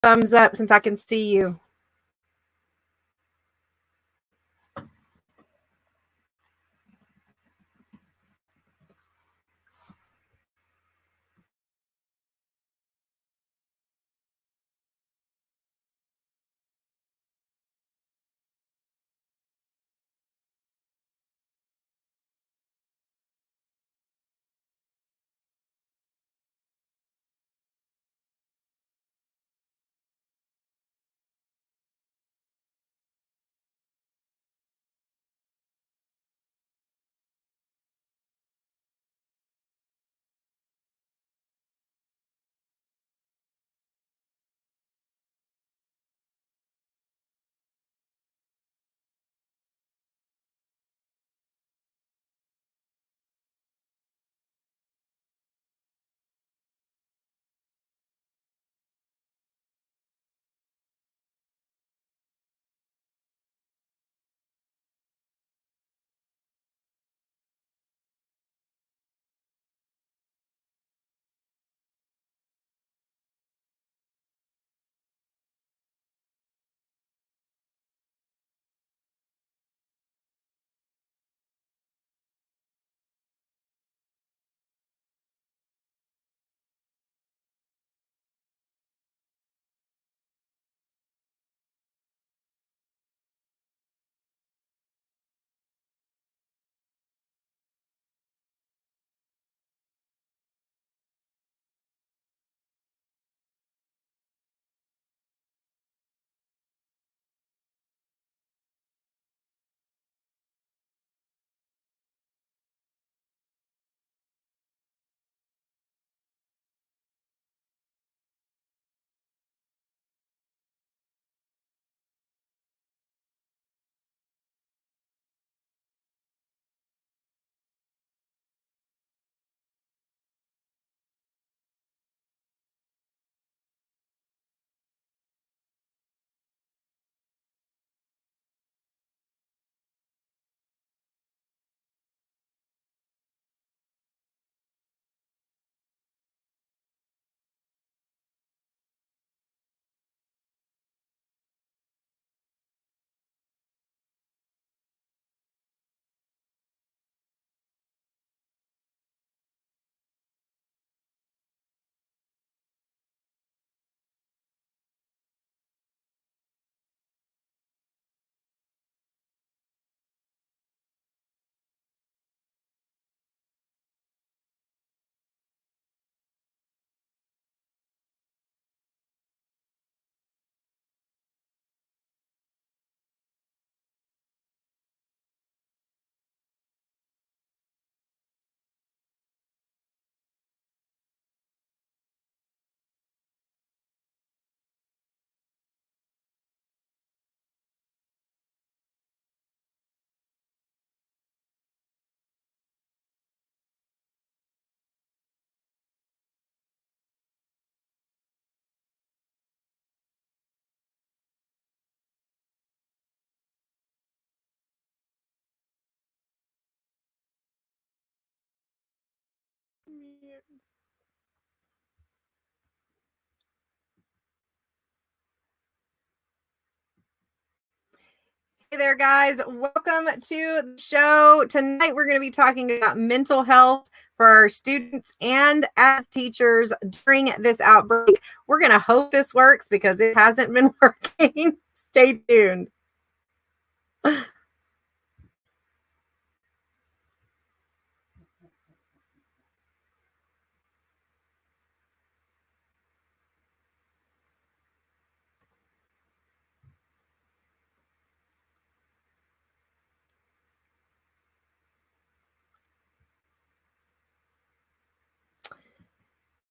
thumbs up since I can see you. Hey there, guys. Welcome to the show. Tonight, we're going to be talking about mental health for our students and as teachers during this outbreak. We're going to hope this works because it hasn't been working. Stay tuned.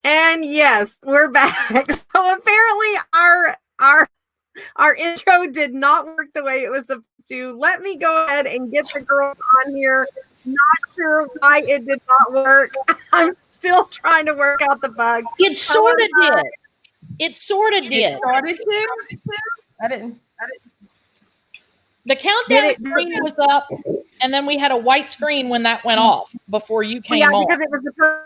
And yes, we're back. So apparently our intro did not work the way it was supposed to. Let me go ahead and get the girls on here. Not sure why it did not work. I'm still trying to work out the bugs. It sort of did. It sort of did. Started to? I didn't. The countdown screen was up, and then we had a white screen when that went off before you came on. Yeah, because it was supposed.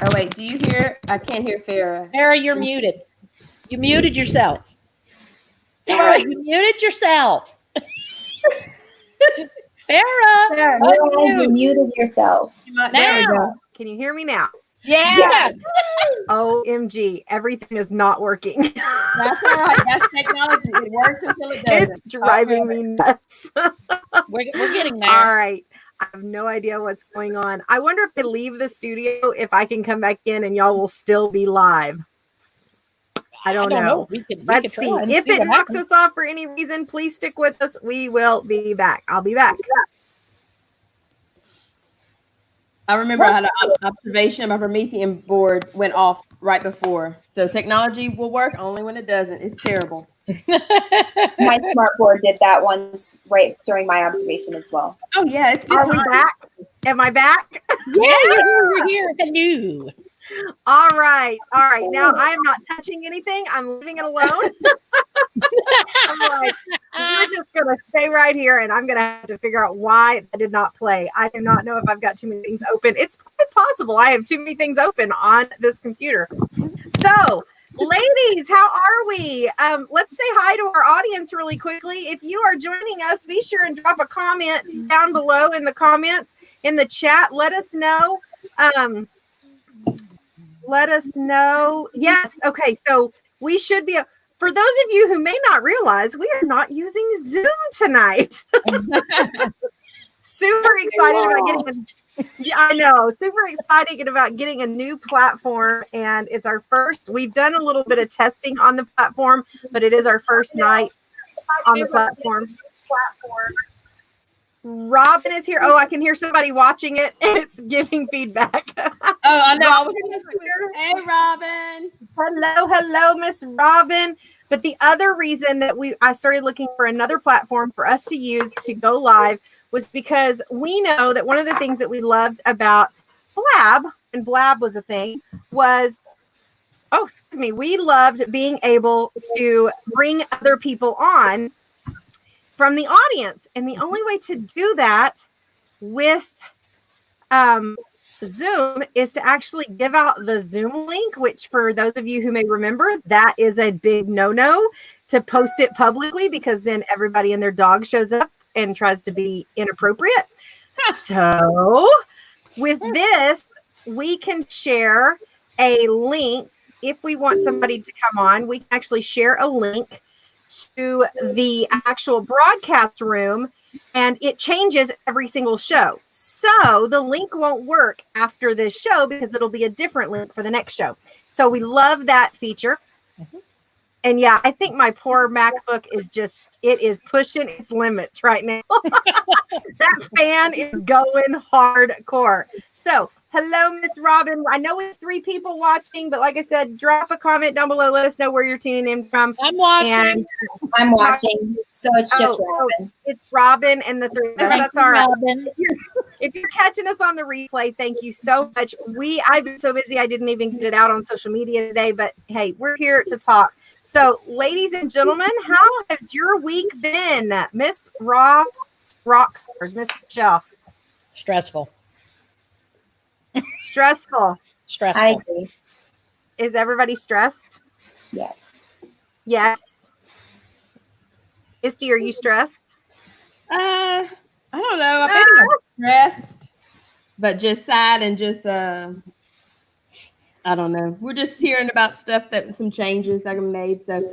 Oh wait, do you hear? I can't hear Farrah. Farrah, you're muted. You muted yourself. Farrah, you muted yourself. Farrah, You muted yourself. There we now. go. Can you hear me now? Yes. OMG, everything is not working. That's all right. That's technology. It works until it doesn't. It's driving me nuts. We're getting there. All right. I have no idea what's going on. I wonder if I leave the studio, if I can come back in and y'all will still be live. I don't know. Let's see. If it knocks us off for any reason, please stick with us. We will be back. I'll be back. I remember I had an observation. My Promethean board went off right before. So technology will work only when it doesn't. It's terrible. My smart board did that once right during my observation as well. Oh yeah, it's Are we back? Am I back? Yeah, you're here. Hello. All right. All right. Now I am not touching anything. I'm leaving it alone. I'm like, we're just going to stay right here and I'm going to have to figure out why I did not play. I do not know if I've got too many things open. It's quite possible I have too many things open on this computer. So, ladies, how are we? Let's say hi to our audience really quickly. If you are joining us, be sure and drop a comment down below in the comments, in the chat. Let us know. Let us know. Yes. Okay. So we should be, for those of you who may not realize, we are not using Zoom tonight. Super excited about getting this. Yeah, I know. Super excited about getting a new platform. And it's our first. We've done a little bit of testing on the platform, but it is our first night on the platform. Robin is here. Oh, I can hear somebody watching it. It's giving feedback. Oh, I know. Hey, Robin. Hello, Miss Robin. But the other reason that I started looking for another platform for us to use to go live was because we know that one of the things that we loved about Blab, and Blab was a thing, was, we loved being able to bring other people on from the audience. And the only way to do that with Zoom is to actually give out the Zoom link, which for those of you who may remember, that is a big no-no to post it publicly because then everybody and their dog shows up and tries to be inappropriate. So with this, we can share a link. If we want somebody to come on, we can actually share a link to the actual broadcast room, and it changes every single show. So the link won't work after this show because it'll be a different link for the next show. So we love that feature. Mm-hmm. And yeah, I think my poor MacBook it is pushing its limits right now. That fan is going hardcore. So hello, Miss Robin. I know we have 3 people watching, but like I said, drop a comment down below. Let us know where you're tuning in from. I'm watching. And I'm watching. So it's just Robin. It's Robin and the 3 of us. That's all right. Robin. If you're catching us on the replay, thank you so much. I've been so busy, I didn't even get it out on social media today, but hey, we're here to talk. So, ladies and gentlemen, how has your week been? Miss Rockstars, Miss Michelle. Stressful. Stressful. Stressful. I agree. Is everybody stressed? Yes. Yes. Isty, are you stressed? I don't know. I think I'm stressed, but just sad and just I don't know. We're just hearing about stuff some changes that are made. So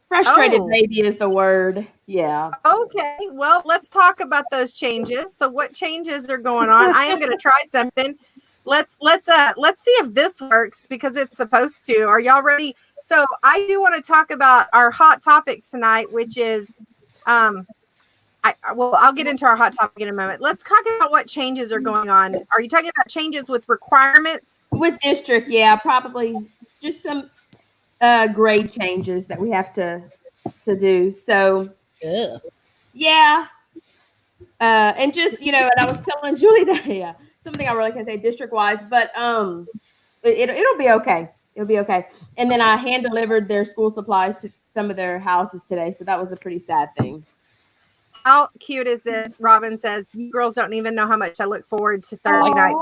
frustrated maybe is the word. Yeah. Okay. Well, let's talk about those changes. So what changes are going on? I am going to try something. Let's see if this works because it's supposed to. Are y'all ready? So I do want to talk about our hot topics tonight, which is I'll get into our hot topic in a moment. Let's talk about what changes are going on. Are you talking about changes with requirements? With district, yeah, probably just some grade changes that we have to do. So, yeah. And just, and I was telling Julie that, something I really can't say district-wise, but it'll be okay. It'll be okay. And then I hand-delivered their school supplies to some of their houses today, so that was a pretty sad thing. how cute is this? Robin says, "You girls don't even know how much I look forward to Thursday night."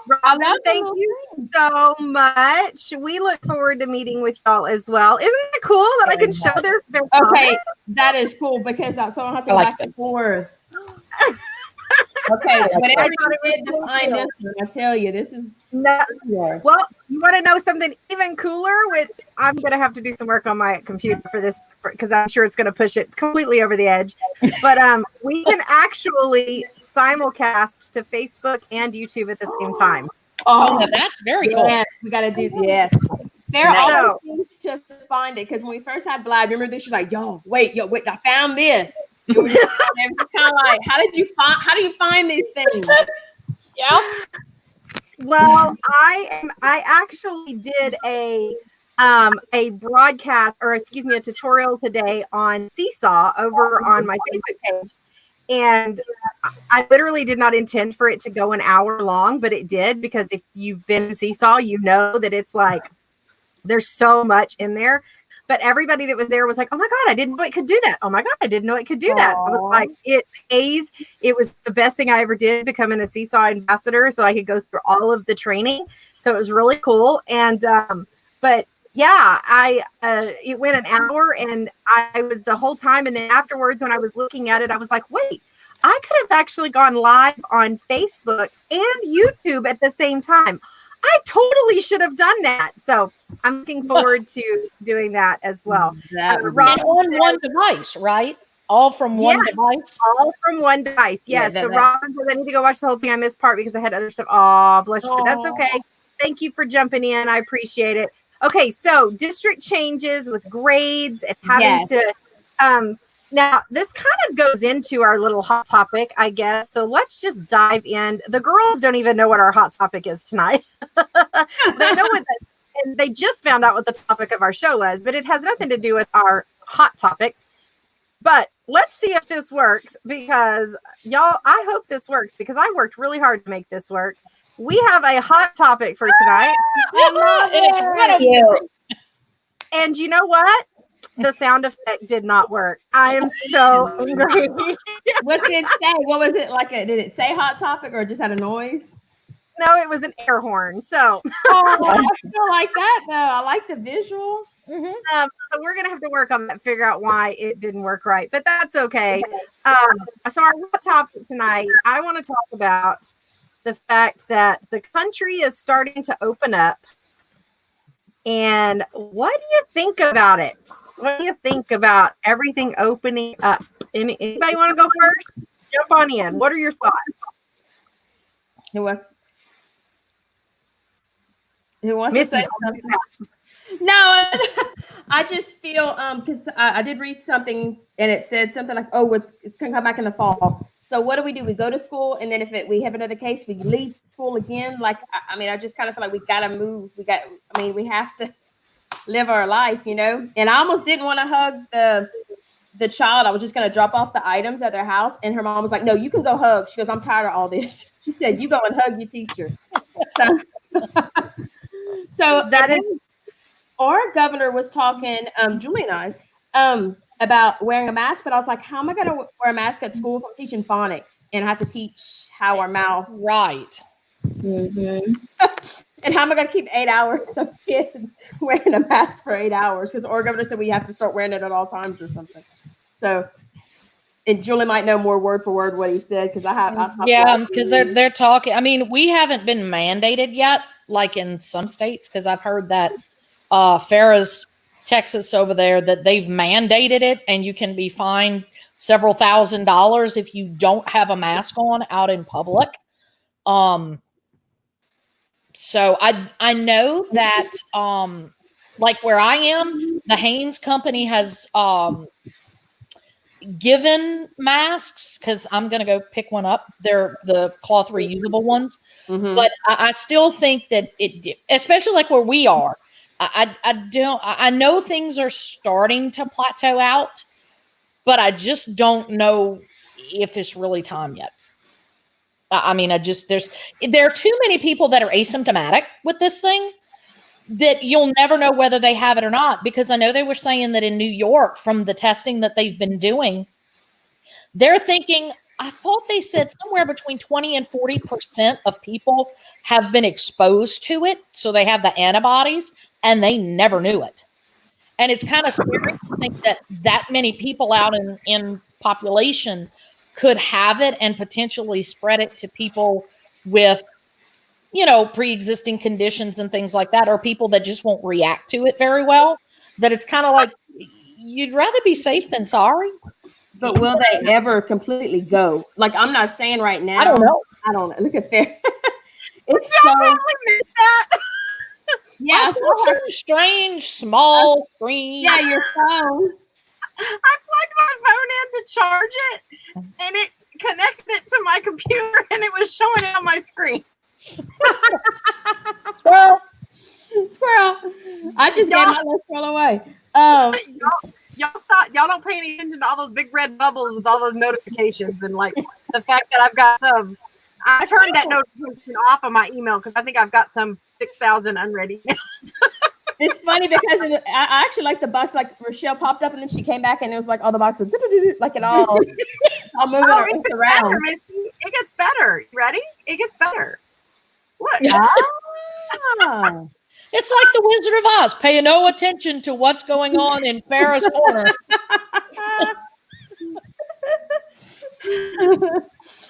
Robin, thank you so much. We look forward to meeting with y'all as well. Isn't it cool that I can show their okay, that is cool because so I don't have to go back and forth. Okay, whatever you did to find this one, I tell you, this is well, you want to know something even cooler? Which I'm going to have to do some work on my computer for this because I'm sure it's going to push it completely over the edge. But we can actually simulcast to Facebook and YouTube at the same time. Oh, that's very cool. Yes, we got to do this. There are all things to find it because when we first had Blab, remember this? She's like, yo, wait, I found this. It was kind of like, how do you find these things? Yeah. Well, I actually did a broadcast, or excuse me, a tutorial today on Seesaw over on my Facebook page. And I literally did not intend for it to go an hour long, but it did, because if you've been in Seesaw, you know that it's like, there's so much in there. But everybody that was there was like, oh my God, I didn't know it could do that. Oh my God, I didn't know it could do that. I was like, it pays. It was the best thing I ever did, becoming a Seesaw ambassador, so I could go through all of the training. So it was really cool. And, but yeah, it went an hour, and I was the whole time. And then afterwards, when I was looking at it, I was like, wait, I could have actually gone live on Facebook and YouTube at the same time. I totally should have done that. So I'm looking forward to doing that as well. And on one device, right? All from one device? All from one device. Yes. So Robin says, I need to go watch the whole thing. I missed part because I had other stuff. Oh, bless you. That's okay. Thank you for jumping in. I appreciate it. Okay. So district changes with grades and having to, now, this kind of goes into our little hot topic, I guess. So let's just dive in. The girls don't even know what our hot topic is tonight. They know and they just found out what the topic of our show was, but it has nothing to do with our hot topic. But let's see if this works, because y'all, I hope this works, because I worked really hard to make this work. We have a hot topic for tonight. And you know what? The sound effect did not work. I am so angry. What did it say? What was it like? Did it say hot topic, or it just had a noise? No, it was an air horn. So I feel like that though. I like the visual. So we're gonna have to work on that, figure out why it didn't work right, but that's okay. So our hot topic tonight, I want to talk about the fact that the country is starting to open up. And what do you think about it? What do you think about everything opening up? Anybody want to go first? Jump on in. What are your thoughts? Who wants to say something? No, I just feel because I did read something and it said something like, oh, it's gonna come back in the fall. So what do? We go to school, and then if we have another case, we leave school again. Like, I mean, I just kind of feel like we gotta move. We have to live our life, you know. And I almost didn't want to hug the child. I was just gonna drop off the items at their house, and her mom was like, "No, you can go hug." She goes, "I'm tired of all this." She said, "You go and hug your teacher." So that is. Our governor was talking, Julie and I, about wearing a mask, but I was like, how am I going to wear a mask at school if I'm teaching phonics and I have to teach how our mouth. Right. Mm-hmm. And how am I going to keep 8 hours of kids wearing a mask for 8 hours? Because our governor said we have to start wearing it at all times or something. So, and Julie might know more word for word what he said, because because they're talking. I mean, we haven't been mandated yet, like in some states, because I've heard that Farrah's Texas over there, that they've mandated it, and you can be fined several $1,000s if you don't have a mask on out in public. So I know that like where I am, the Hanes company has given masks, because I'm gonna go pick one up. They're the cloth reusable ones, but I still think that especially like where we are. I know things are starting to plateau out, but I just don't know if it's really time yet. I mean, there are too many people that are asymptomatic with this thing that you'll never know whether they have it or not, because I know they were saying that in New York, from the testing that they've been doing, they're thinking, I thought they said somewhere between 20 and 40% of people have been exposed to it. So they have the antibodies and they never knew it. And it's kind of scary to think that that many people out in population could have it and potentially spread it to people with, pre-existing conditions and things like that, or people that just won't react to it very well. That it's kind of like, you'd rather be safe than sorry. But will they ever completely go? Like, I'm not saying right now. I don't know. Look at Fair. It's so totally missed that. Yeah, I saw some strange small screen. Yeah, your phone. I plugged my phone in to charge it, and it connected it to my computer, and it was showing it on my screen. Squirrel. I just gave my little squirrel away. Y'all stop. Y'all don't pay any attention to all those big red bubbles with all those notifications, and like the fact that I've got some. I turned that notification off on my email because I think I've got some 6,000 unread emails. It's funny because I actually like the box. Like Rochelle popped up and then she came back and it was like all the boxes, like it all moving It around. better, Missy. It gets better. You ready? It gets better. Look. Ah. It's like the Wizard of Oz, paying no attention to what's going on in Farrah's corner.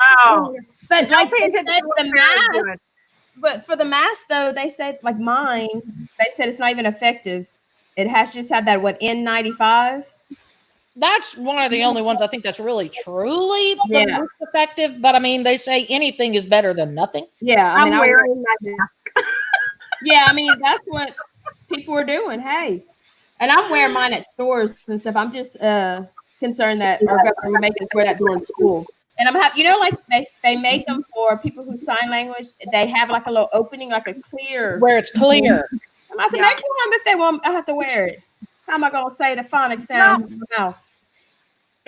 Oh. But like Pay they attention said, to what the Farrah's doing. mask. But for the mask though, they said like mine, they said it's not even effective. It has to just have that N95. That's one of the only ones I think that's really truly the most effective. But I mean, they say anything is better than nothing. Yeah, I'm wearing my mask. Yeah, I mean that's what people are doing. Hey, and I'm wearing mine at stores and stuff. I'm just concerned that our government will make us wear that during school. And I'm happy, like they make them for people who sign language. They have like a little opening, like a clear where it's clear. I'm have to make them if they want. I have to wear it. How am I going to say the phonic sounds now?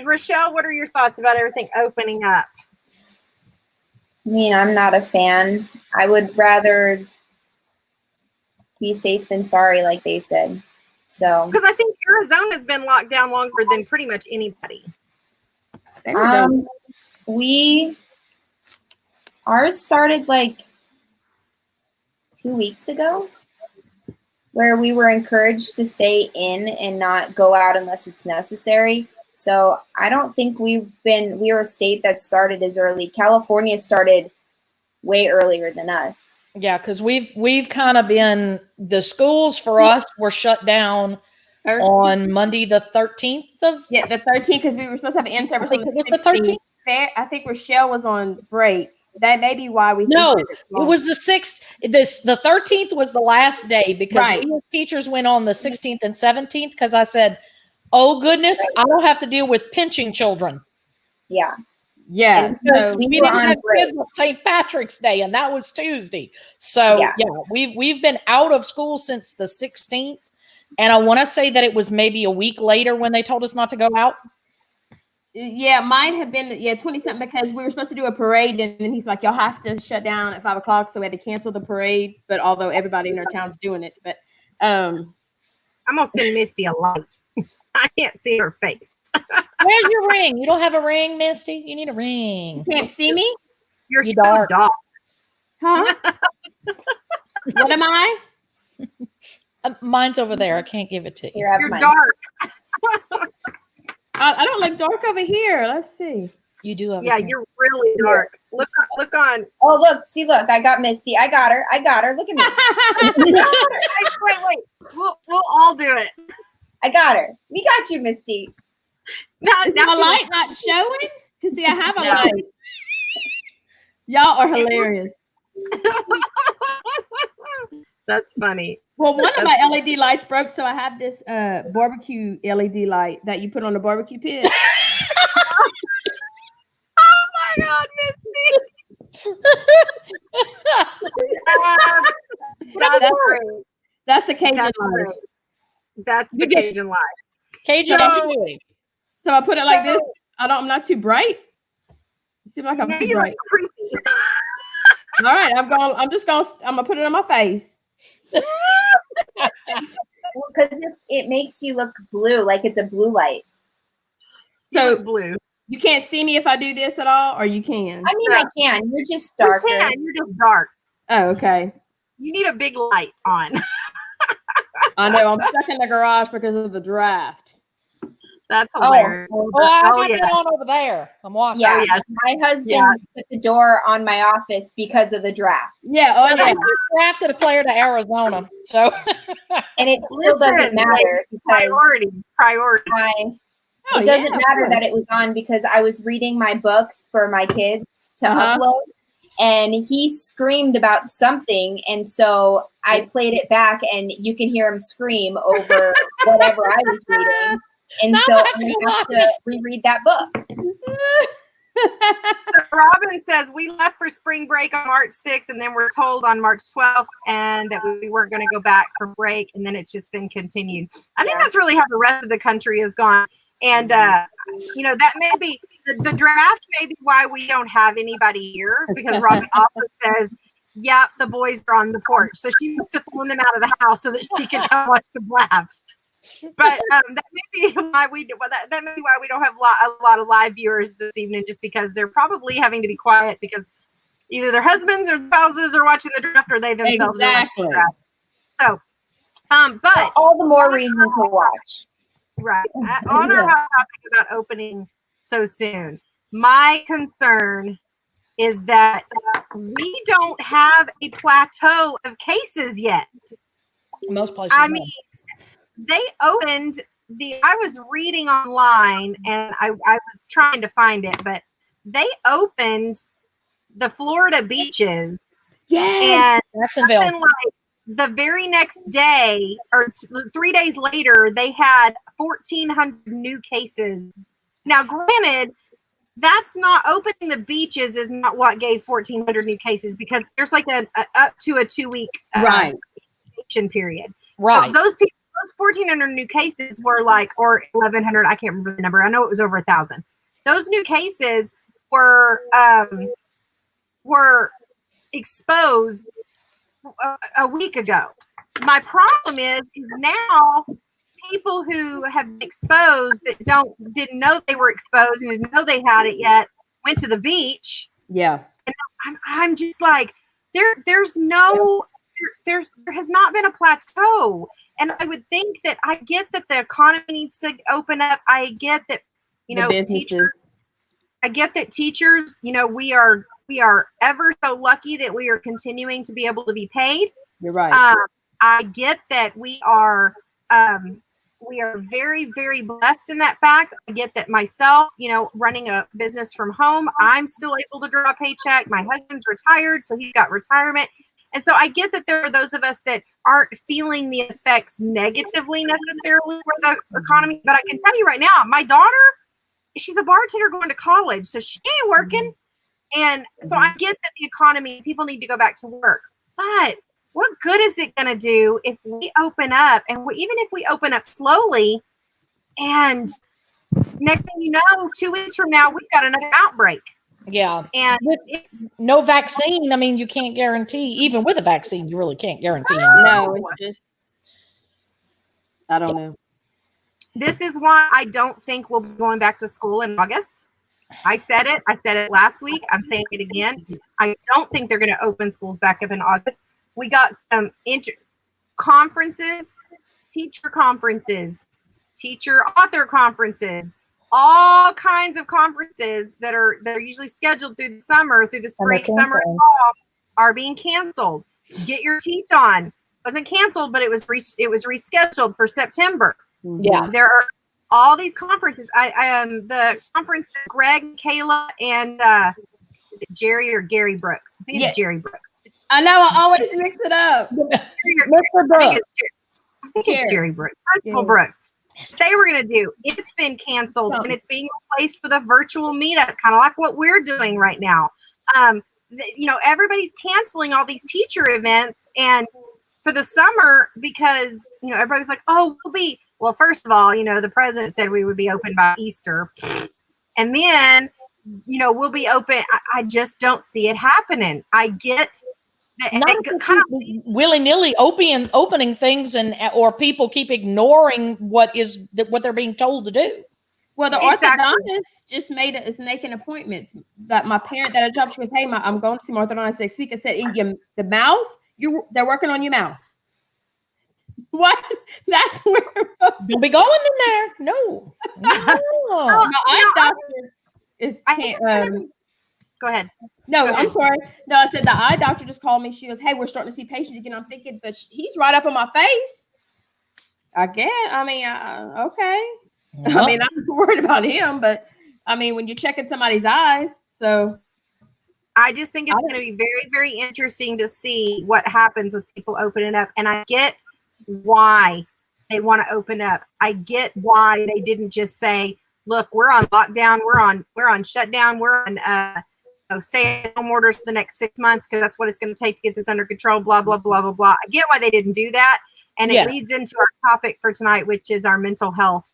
Rochelle, what are your thoughts about everything opening up? I mean, I'm not a fan. I would rather be safe than sorry, like they said. So, because I think Arizona's been locked down longer than pretty much anybody. Ours started like 2 weeks ago, where we were encouraged to stay in and not go out unless it's necessary. So I don't think we were a state that started as early. California started way earlier than us. Yeah, because we've kind of been, the schools for us were shut down 13th. On Monday the 13th of the 13th, because we were supposed to have an in-service on the 16th. The 13th. I think Rochelle was on break. That may be why we. No, it was the 6th. The 13th was the last day because we as teachers went on the 16th and 17th because I said, "Oh goodness, I don't have to deal with pinching children." Yeah. Yeah, because we didn't have kids on St. Patrick's Day, and that was Tuesday. So we've been out of school since the 16th, and I want to say that it was maybe a week later when they told us not to go out. Yeah, mine had been 20-something because we were supposed to do a parade, and then he's like, "Y'all have to shut down at 5 o'clock," so we had to cancel the parade. But although everybody in our town's doing it, but I'm gonna send Misty a light. I can't see her face. Where's your ring? You don't have a ring, Misty? You need a ring. You can't see me? You're so dark. Huh? What am I? Mine's over there. I can't give it to you. You're dark. I don't look dark over here. Let's see. You do have you're really dark. Look on. Oh, look, I got Misty. I got her. Look at me. Wait. We'll all do it. I got her. We got you, Misty. Is my light not showing? Because see, I have a light. Y'all are hilarious. That's funny. Well, one of my LED lights broke, so I have this barbecue LED light that you put on the barbecue pit. Oh my God, Misty! That's the Cajun light. That's the Cajun light. Cajun So I put it like this. I'm not too bright. You seem like I'm too bright. Creepy. All right, I'm gonna put it on my face. Well, because it makes you look blue, like it's a blue light. So blue. You can't see me if I do this at all, or you can? I mean, I can. You're just darker. You can. You're just dark. Oh, okay. You need a big light on. I know. I'm stuck in the garage because of the draft. That's hilarious. I got that on over there. I'm watching. Yeah, yes. my husband put the door on my office because of the draft. Yeah, I drafted a player to Arizona, so and it still doesn't matter because priority. It doesn't matter that it was on because I was reading my book for my kids to upload, and he screamed about something, and so I played it back, and you can hear him scream over whatever I was reading. And so I'm going to have to reread that book. So Robin says, we left for spring break on March 6th, and then we're told on March 12th and that we weren't going to go back for break, and then it's just been continued. I think that's really how the rest of the country has gone. And, you know, that may be, the draft may be why we don't have anybody here, because Robin also says, yep, the boys are on the porch. So she must have thrown them out of the house so that she could come watch the Blab. But that may be why we don't have a lot of live viewers this evening, just because they're probably having to be quiet because either their husbands or spouses are watching the draft, or they themselves are watching the draft. So, but all the more reason to watch. Right. On our hot topic about opening so soon, my concern is that we don't have a plateau of cases yet. Most places. I mean, they opened I was reading online, and I was trying to find it, but they opened the Florida beaches. Yes. And Jacksonville. The very next day, or 3 days later, they had 1,400 new cases. Now, granted, that's not opening the beaches is not what gave 1,400 new cases, because there's like a up to a 2-week incubation period. Right. So those 1,400 new cases were like, or 1,100, I can't remember the number. I know it was over 1,000. Those new cases were exposed a week ago. My problem is now people who have been exposed that didn't know they were exposed and didn't know they had it yet went to the beach. Yeah. And I'm just like, there has not been a plateau. And I would think that I get that the economy needs to open up. I get that, teachers, I get that teachers, we are ever so lucky that we are continuing to be able to be paid. You're right. I get that we are very, very blessed in that fact. I get that myself, running a business from home, I'm still able to draw a paycheck. My husband's retired, so he's got retirement. And so I get that there are those of us that aren't feeling the effects negatively necessarily for the economy. But I can tell you right now, my daughter, she's a bartender going to college, so she ain't working. And so I get that the economy, people need to go back to work. But what good is it going to do if we open up, and even if we open up slowly, and next thing you know, 2 weeks from now, we've got another outbreak. Yeah. And it's no vaccine. I mean, you can't guarantee, even with a vaccine, you really can't guarantee. No, it's just, I don't know. This is why I don't think we'll be going back to school in August. I said it last week. I'm saying it again. I don't think they're going to open schools back up in August. We got some conferences, teacher conferences, teacher author conferences, all kinds of conferences that are usually scheduled through the summer, through the spring, summer, and fall, are being canceled. Get your teach on. It wasn't canceled, but it was rescheduled for September. Yeah, there are all these conferences. The conference that Greg, Kayla, and is it Jerry or Gary Brooks? I think it's Jerry Brooks. I know, I always mix it up. Mr. Brooks. I think it's Jerry Brooks. Brooks. They were going to do. It's been canceled, and it's being replaced with a virtual meetup, kind of like what we're doing right now. Everybody's canceling all these teacher events and for the summer because everybody's like, oh, well, first of all, the president said we would be open by Easter, and then we'll be open. I just don't see it happening. I get not kind of willy-nilly opening things, or people keep ignoring what they're being told to do. Well, the Exactly. orthodontist just is making appointments. That my parent that I job, she goes, "Hey, I'm going to see my orthodontist next week." I said, "In the mouth, they're working on your mouth." What? That's where Don't be going in there. No. my eye doctor is. Go ahead. No, I'm sorry. No, I said the eye doctor just called me. She goes, "Hey, we're starting to see patients again." I'm thinking, but he's right up on my face. I guess. I mean, okay. Yep. I mean, I'm worried about him, but I mean, when you're checking somebody's eyes, so I just think it's going to be very, very interesting to see what happens with people opening up. And I get why they want to open up. I get why they didn't just say, "Look, we're on lockdown, we're on shutdown, we're on stay-at-home orders for the next 6 months because that's what it's going to take to get this under control." Blah blah blah blah blah. I get why they didn't do that, and it leads into our topic for tonight, which is our mental health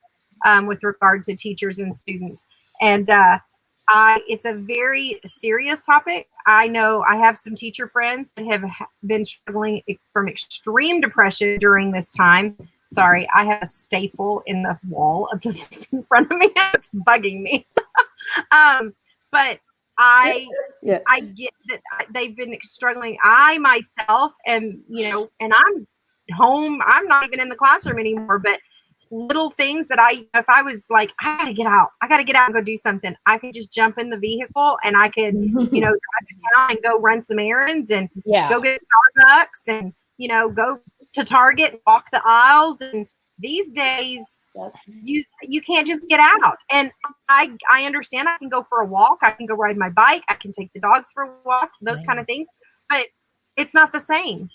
with regard to teachers and students. And it's a very serious topic. I know I have some teacher friends that have been struggling from extreme depression during this time. Sorry, I have a staple in the wall in front of me. It's bugging me. But I get that they've been struggling. I myself am, and I'm home. I'm not even in the classroom anymore, but little things that if I was like, I gotta get out and go do something, I could just jump in the vehicle and I could, drive to town and go run some errands and go get Starbucks and, go to Target and walk the aisles. And these days you can't just get out. And I understand I can go for a walk. I can go ride my bike. I can take the dogs for a walk, those kind of things, but it's not the same.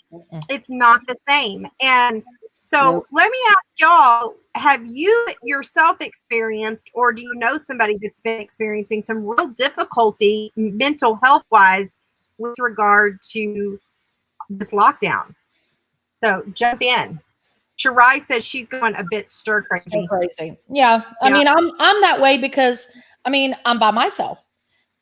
It's not the same. And so let me ask y'all, have you yourself experienced, or do you know somebody that's been experiencing some real difficulty mental health wise with regard to this lockdown? So jump in. Shirai says she's going a bit stir crazy. Yeah. I mean, I'm that way because I'm by myself.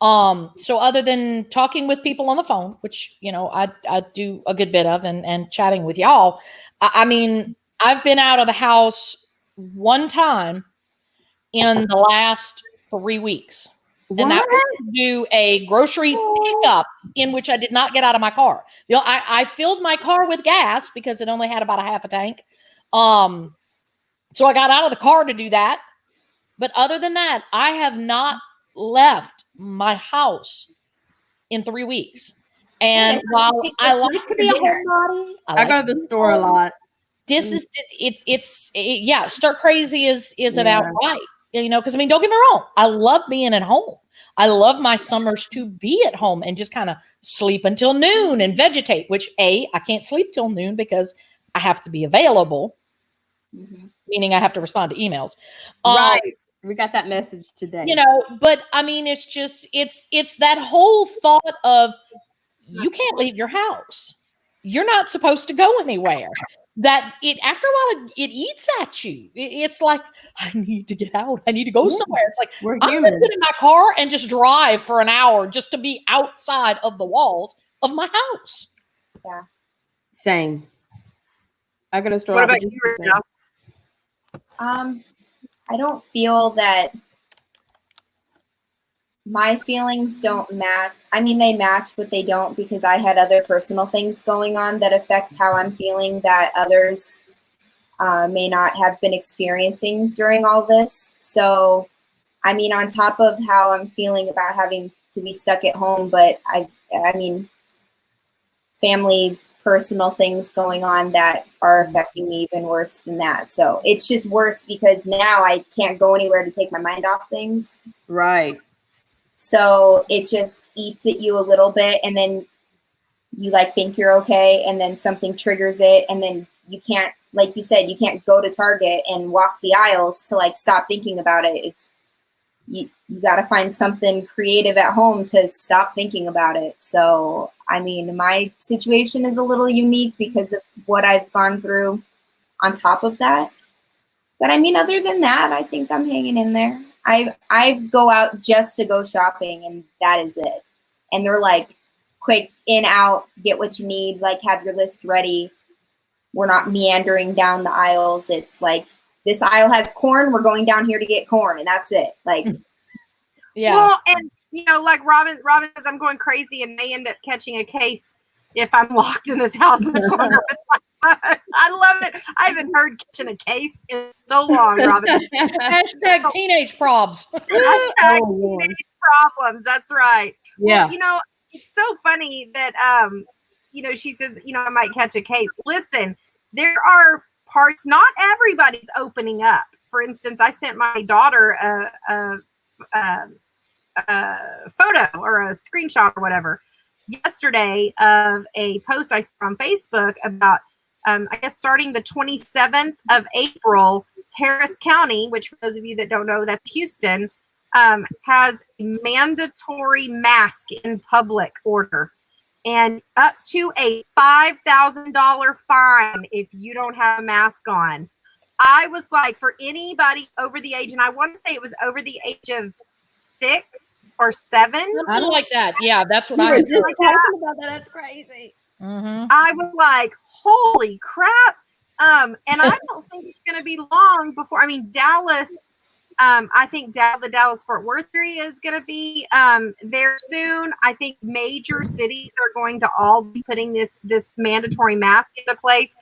So other than talking with people on the phone, which, I do a good bit of and chatting with y'all, I mean, I've been out of the house one time in the last 3 weeks. And that was to do a grocery pickup in which I did not get out of my car. I filled my car with gas because it only had about a half a tank. So I got out of the car to do that. But other than that, I have not left my house in 3 weeks. And while I like to be a homebody, I go to the store a lot. This is stir crazy is about right. Because don't get me wrong, I love being at home. I love my summers to be at home and just kind of sleep until noon and vegetate, which I can't sleep till noon because I have to be available, meaning I have to respond to emails. Right. We got that message today. But it's just, it's that whole thought of you can't leave your house. You're not supposed to go anywhere. That after a while, it eats at you. It's like, I need to get out. I need to go somewhere. It's like, I'm going to get in my car and just drive for an hour just to be outside of the walls of my house. Yeah. Same. I got to store. What about you, Rachel? I don't feel that my feelings don't match. I mean, they match, but they don't, because I had other personal things going on that affect how I'm feeling that others may not have been experiencing during all this. So, I mean, on top of how I'm feeling about having to be stuck at home, but I mean, family, personal things going on that are affecting me even worse than that. So it's just worse because now I can't go anywhere to take my mind off things. Right. So it just eats at you a little bit, and then you think you're okay, and then something triggers it, and then you can't, like you said, you can't go to Target and walk the aisles to stop thinking about it. It's you got to find something creative at home to stop thinking about it. So, I mean, my situation is a little unique because of what I've gone through on top of that. But I mean, other than that, I think I'm hanging in there. I go out just to go shopping, and that is it. And they're quick, in, out, get what you need, have your list ready. We're not meandering down the aisles. It's this aisle has corn. We're going down here to get corn, and that's it. Like, yeah. Well, and like Robin says, I'm going crazy and may end up catching a case if I'm locked in this house much longer with my son. I love it. I haven't heard catching a case in so long, Robin. Hashtag teenage probs. Hashtag teenage problems. That's right. Yeah. Well, it's so funny that she says, I might catch a case. Listen, there are parts, not everybody's opening up. For instance, I sent my daughter a photo or a screenshot or whatever yesterday of a post I saw on Facebook about, I guess, starting the 27th of April, Harris County, which for those of you that don't know, that's Houston, has a mandatory mask in public order and up to a $5,000 fine if you don't have a mask on. I was like, for anybody over the age, and I want to say it was over the age of 6 or 7. I like that. Yeah, that's what You I were heard. just talking about that. That's crazy. Mm-hmm. I was like, holy crap. And I don't think it's going to be long before, Dallas, I think the Dallas-Fort Worth area is going to be there soon. I think major cities are going to all be putting this mandatory mask into place.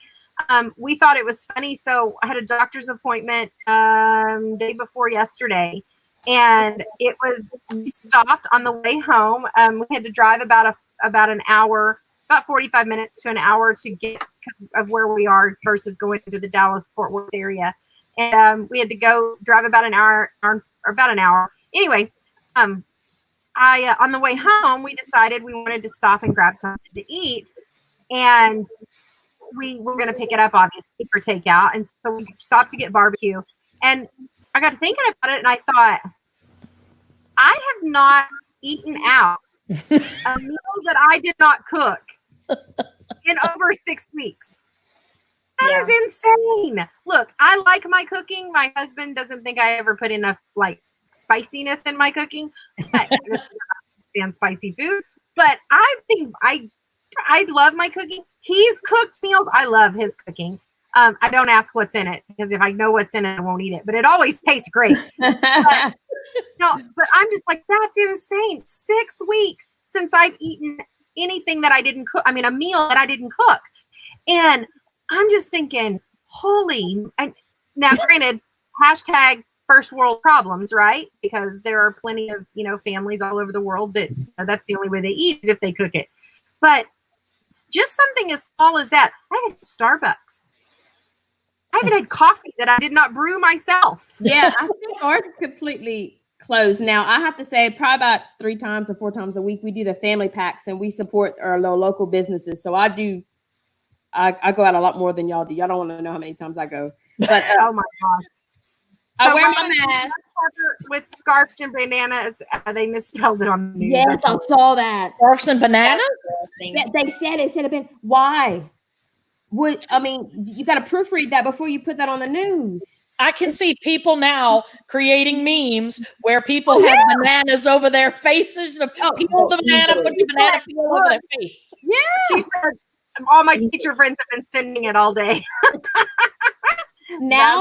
We thought it was funny. So I had a doctor's appointment day before yesterday, and we stopped on the way home. We had to drive about an hour, about 45 minutes to an hour to get, because of where we are versus going to the Dallas-Fort Worth area. And we had to go drive about an hour. Anyway, on the way home, we decided we wanted to stop and grab something to eat. And we were going to pick it up, obviously, for takeout. And so we stopped to get barbecue. And I got to thinking about it, and I thought, I have not eaten out a meal that I did not cook in over 6 weeks. That is insane. Look, I like my cooking. My husband doesn't think I ever put enough spiciness in my cooking. I stand spicy food, but I think I love my cooking. He's cooked meals. I love his cooking. I don't ask what's in it, because if I know what's in it, I won't eat it. But it always tastes great. But I'm just like, that's insane. 6 weeks since I've eaten anything that I didn't cook. A meal that I didn't cook. And I'm just thinking, now granted, hashtag first world problems, right? Because there are plenty of, families all over the world that that's the only way they eat is if they cook it. But just something as small as that. I had Starbucks. I haven't had coffee that I did not brew myself. Yeah, I think ours is completely closed now. I have to say, probably about 3 times or 4 times a week, we do the family packs and we support our local businesses. So I go out a lot more than y'all do. Y'all don't want to know how many times I go. But oh my gosh. I So wear my mask with scarves and bananas. They misspelled it on the news. Yes, I saw that. Scarves and bananas? Yeah, they said it should have been. Why? You got to proofread that before you put that on the news. I can see people now creating memes where people have bananas over their faces. Peel the banana, put the banana peel over their face. Yeah. She said, all my teacher friends have been sending it all day. Now,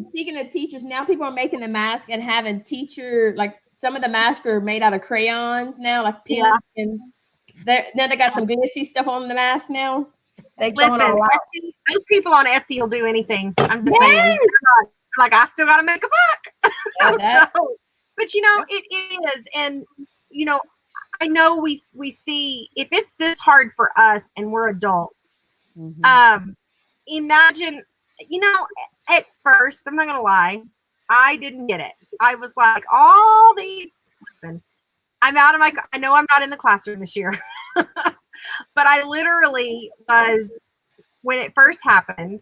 speaking of teachers, now people are making the mask and having some of the masks are made out of crayons now, like pink, and now they got some glitzy stuff on the mask now. Listen, those people on Etsy will do anything. I'm just saying. Like, I still got to make a buck. But it is, and I know we see, if it's this hard for us and we're adults, imagine, at first, I'm not going to lie, I didn't get it. I was like, listen, I know I'm not in the classroom this year, but I literally was, when it first happened,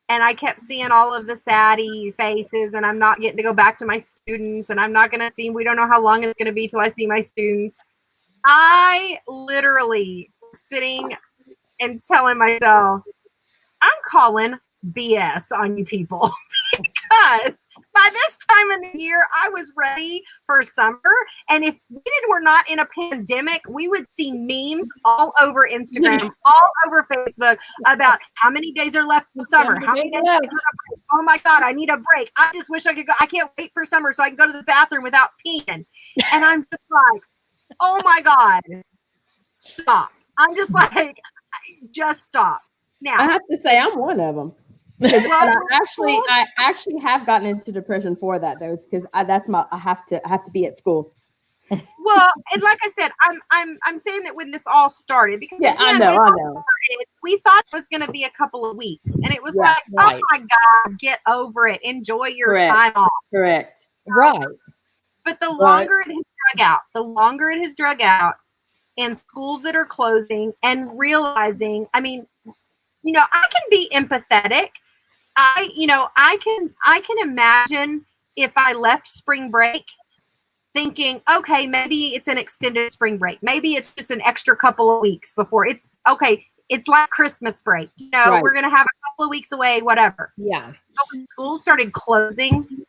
and I kept seeing all of the saddie faces, and I'm not getting to go back to my students, and I'm not going to see, we don't know how long it's going to be till I see my students. I literally was sitting and telling myself, I'm calling BS on you people, because by this time of the year, I was ready for summer. And if we were not in a pandemic, we would see memes all over Instagram, all over Facebook about how many days are left for summer, how many days are left. oh my God, I need a break. I just wish I could go. I can't wait for summer so I can go to the bathroom without peeing. And I'm just like, oh my God, stop. I'm just like, just stop. Now, I have to say, I'm one of them. Well, I actually have gotten into depression for that though. It's because I have to be at school. Well, and like I said, I'm saying that when this all started, because again, I know. We thought it was going to be a couple of weeks, and it was right. Oh my God, get over it, enjoy your time off. Correct. Right. But the longer it has drug out, and schools that are closing, and realizing, I mean, I can be empathetic. I can imagine if I left spring break thinking, okay, maybe it's an extended spring break. Maybe it's just an extra couple of weeks before it's okay. It's like Christmas break. We're going to have a couple of weeks away, whatever. Yeah. But when schools started closing,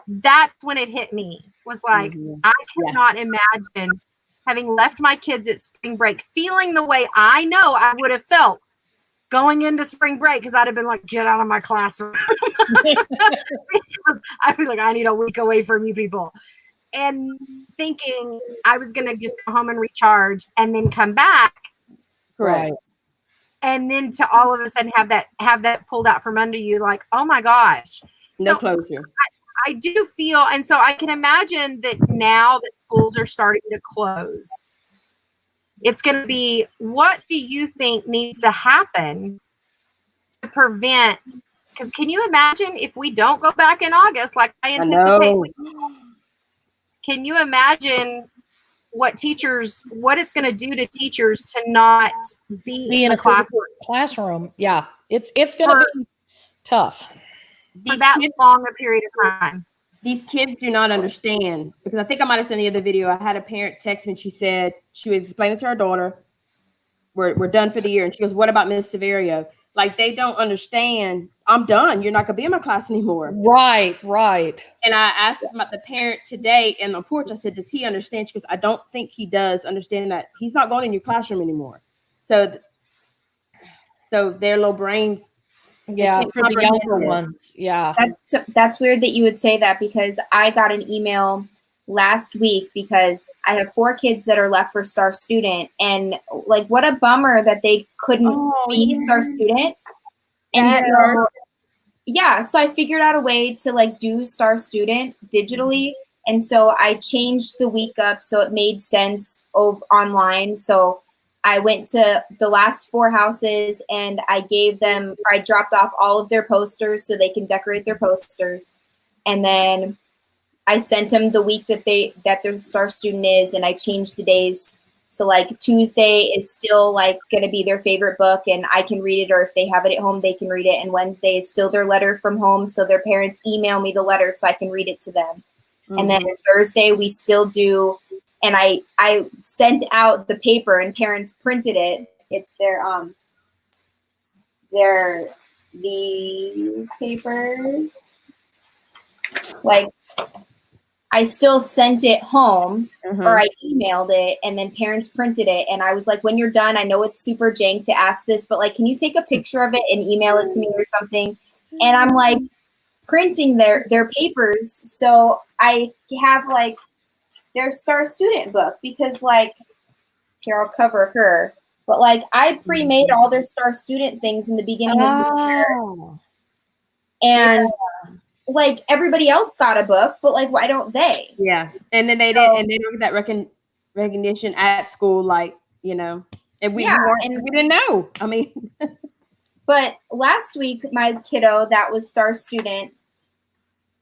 that's when it hit me. Was like, I cannot imagine having left my kids at spring break, feeling the way I know I would have felt going into spring break, because I'd have been like, get out of my classroom. I'd be like, I need a week away from you people. And thinking I was going to just go home and recharge and then come back. Right. And then to all of a sudden have that pulled out from under you, like, oh my gosh. No closure. I do feel, and so I can imagine that now that schools are starting to close, it's going to be, what do you think needs to happen to prevent, because can you imagine if we don't go back in August like I anticipate? Can you imagine what it's going to do to teachers to not be in a classroom? Yeah, it's going to be tough. For that long a period of time. These kids do not understand, because I think I might have seen the other video. I had a parent text me and she said she would explain it to her daughter. We're done for the year. And she goes, what about Miss Severio? Like, they don't understand. I'm done. You're not going to be in my class anymore. Right. And I asked about the parent today in the porch. I said, does he understand? She goes, I don't think he does understand that he's not going in your classroom anymore. So their little brains. Yeah, for the younger ones. Yeah. That's weird that you would say that, because I got an email last week because I have 4 kids that are left for Star Student, and like, what a bummer that they couldn't be Star Student. And so I figured out a way to like do Star Student digitally. And so I changed the week up so it made sense online. So I went to the last 4 houses and I dropped off all of their posters so they can decorate their posters. And then I sent them the week that their Star Student is, and I changed the days. So like Tuesday is still like going to be their favorite book and I can read it, or if they have it at home, they can read it. And Wednesday is still their letter from home. So their parents email me the letter so I can read it to them. Mm-hmm. And then Thursday we still do. And I sent out the paper and parents printed it. It's these papers. Like, I still sent it home, or I emailed it, and then parents printed it. And I was like, when you're done, I know it's super jank to ask this, but like, can you take a picture of it and email it to me or something? And I'm like printing their papers. So I have like their Star Student book, because like, here, I'll cover her. But like, I pre-made all their Star Student things in the beginning of the year. And like, everybody else got a book, but like, why don't they? Yeah. And then they don't get that recognition at school, like, and we didn't know. I mean, but last week, my kiddo that was Star Student,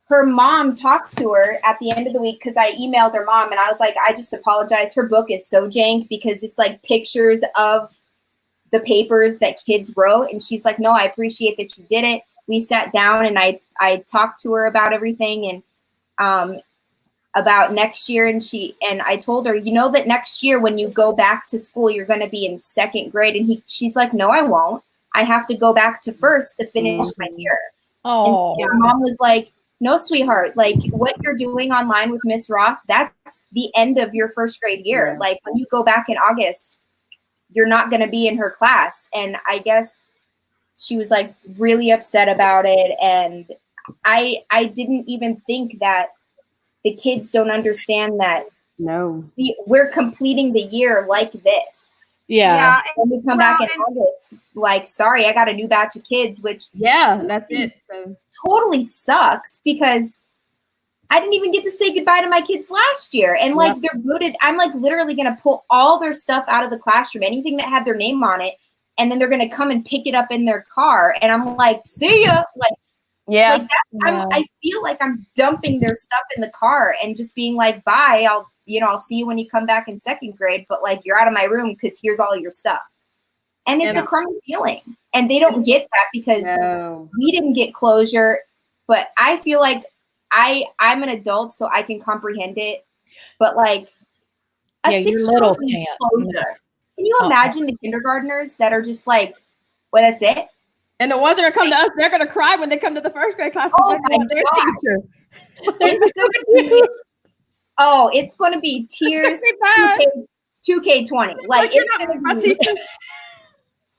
her mom talked to her at the end of the week, because I emailed her mom and I was like, I just apologize. Her book is so jank because it's like pictures of the papers that kids wrote. And she's like, no, I appreciate that you did it. We sat down and I talked to her about everything and about next year. And I told her, that next year when you go back to school, you're going to be in 2nd grade. And she's like, no, I won't. I have to go back to 1st to finish my year. Oh, and her mom was like, no, sweetheart, like what you're doing online with Miss Roth, that's the end of your 1st grade year. Yeah. Like when you go back in August, you're not going to be in her class. And I guess she was like really upset about it. And I didn't even think that the kids don't understand that we're completing the year like this. Yeah. When we come back in August, like, sorry, I got a new batch of kids, which that's it. So totally sucks because I didn't even get to say goodbye to my kids last year. And like they're voted, I'm like literally gonna pull all their stuff out of the classroom, anything that had their name on it, and then they're gonna come and pick it up in their car. And I'm like, see ya. Like I feel like I'm dumping their stuff in the car and just being like, bye, I'll see you when you come back in second grade, but like you're out of my room because here's all your stuff. And it's a crummy feeling. And they don't get that because we didn't get closure. But I feel like I'm an adult, so I can comprehend it. But like a 6-year-old closure. Can you imagine the kindergartners that are just like, well, that's it? And the ones that are coming to us, they're going to cry when they come to the first grade class. Oh my God. It's going to be tears 2K20. Like it's going to be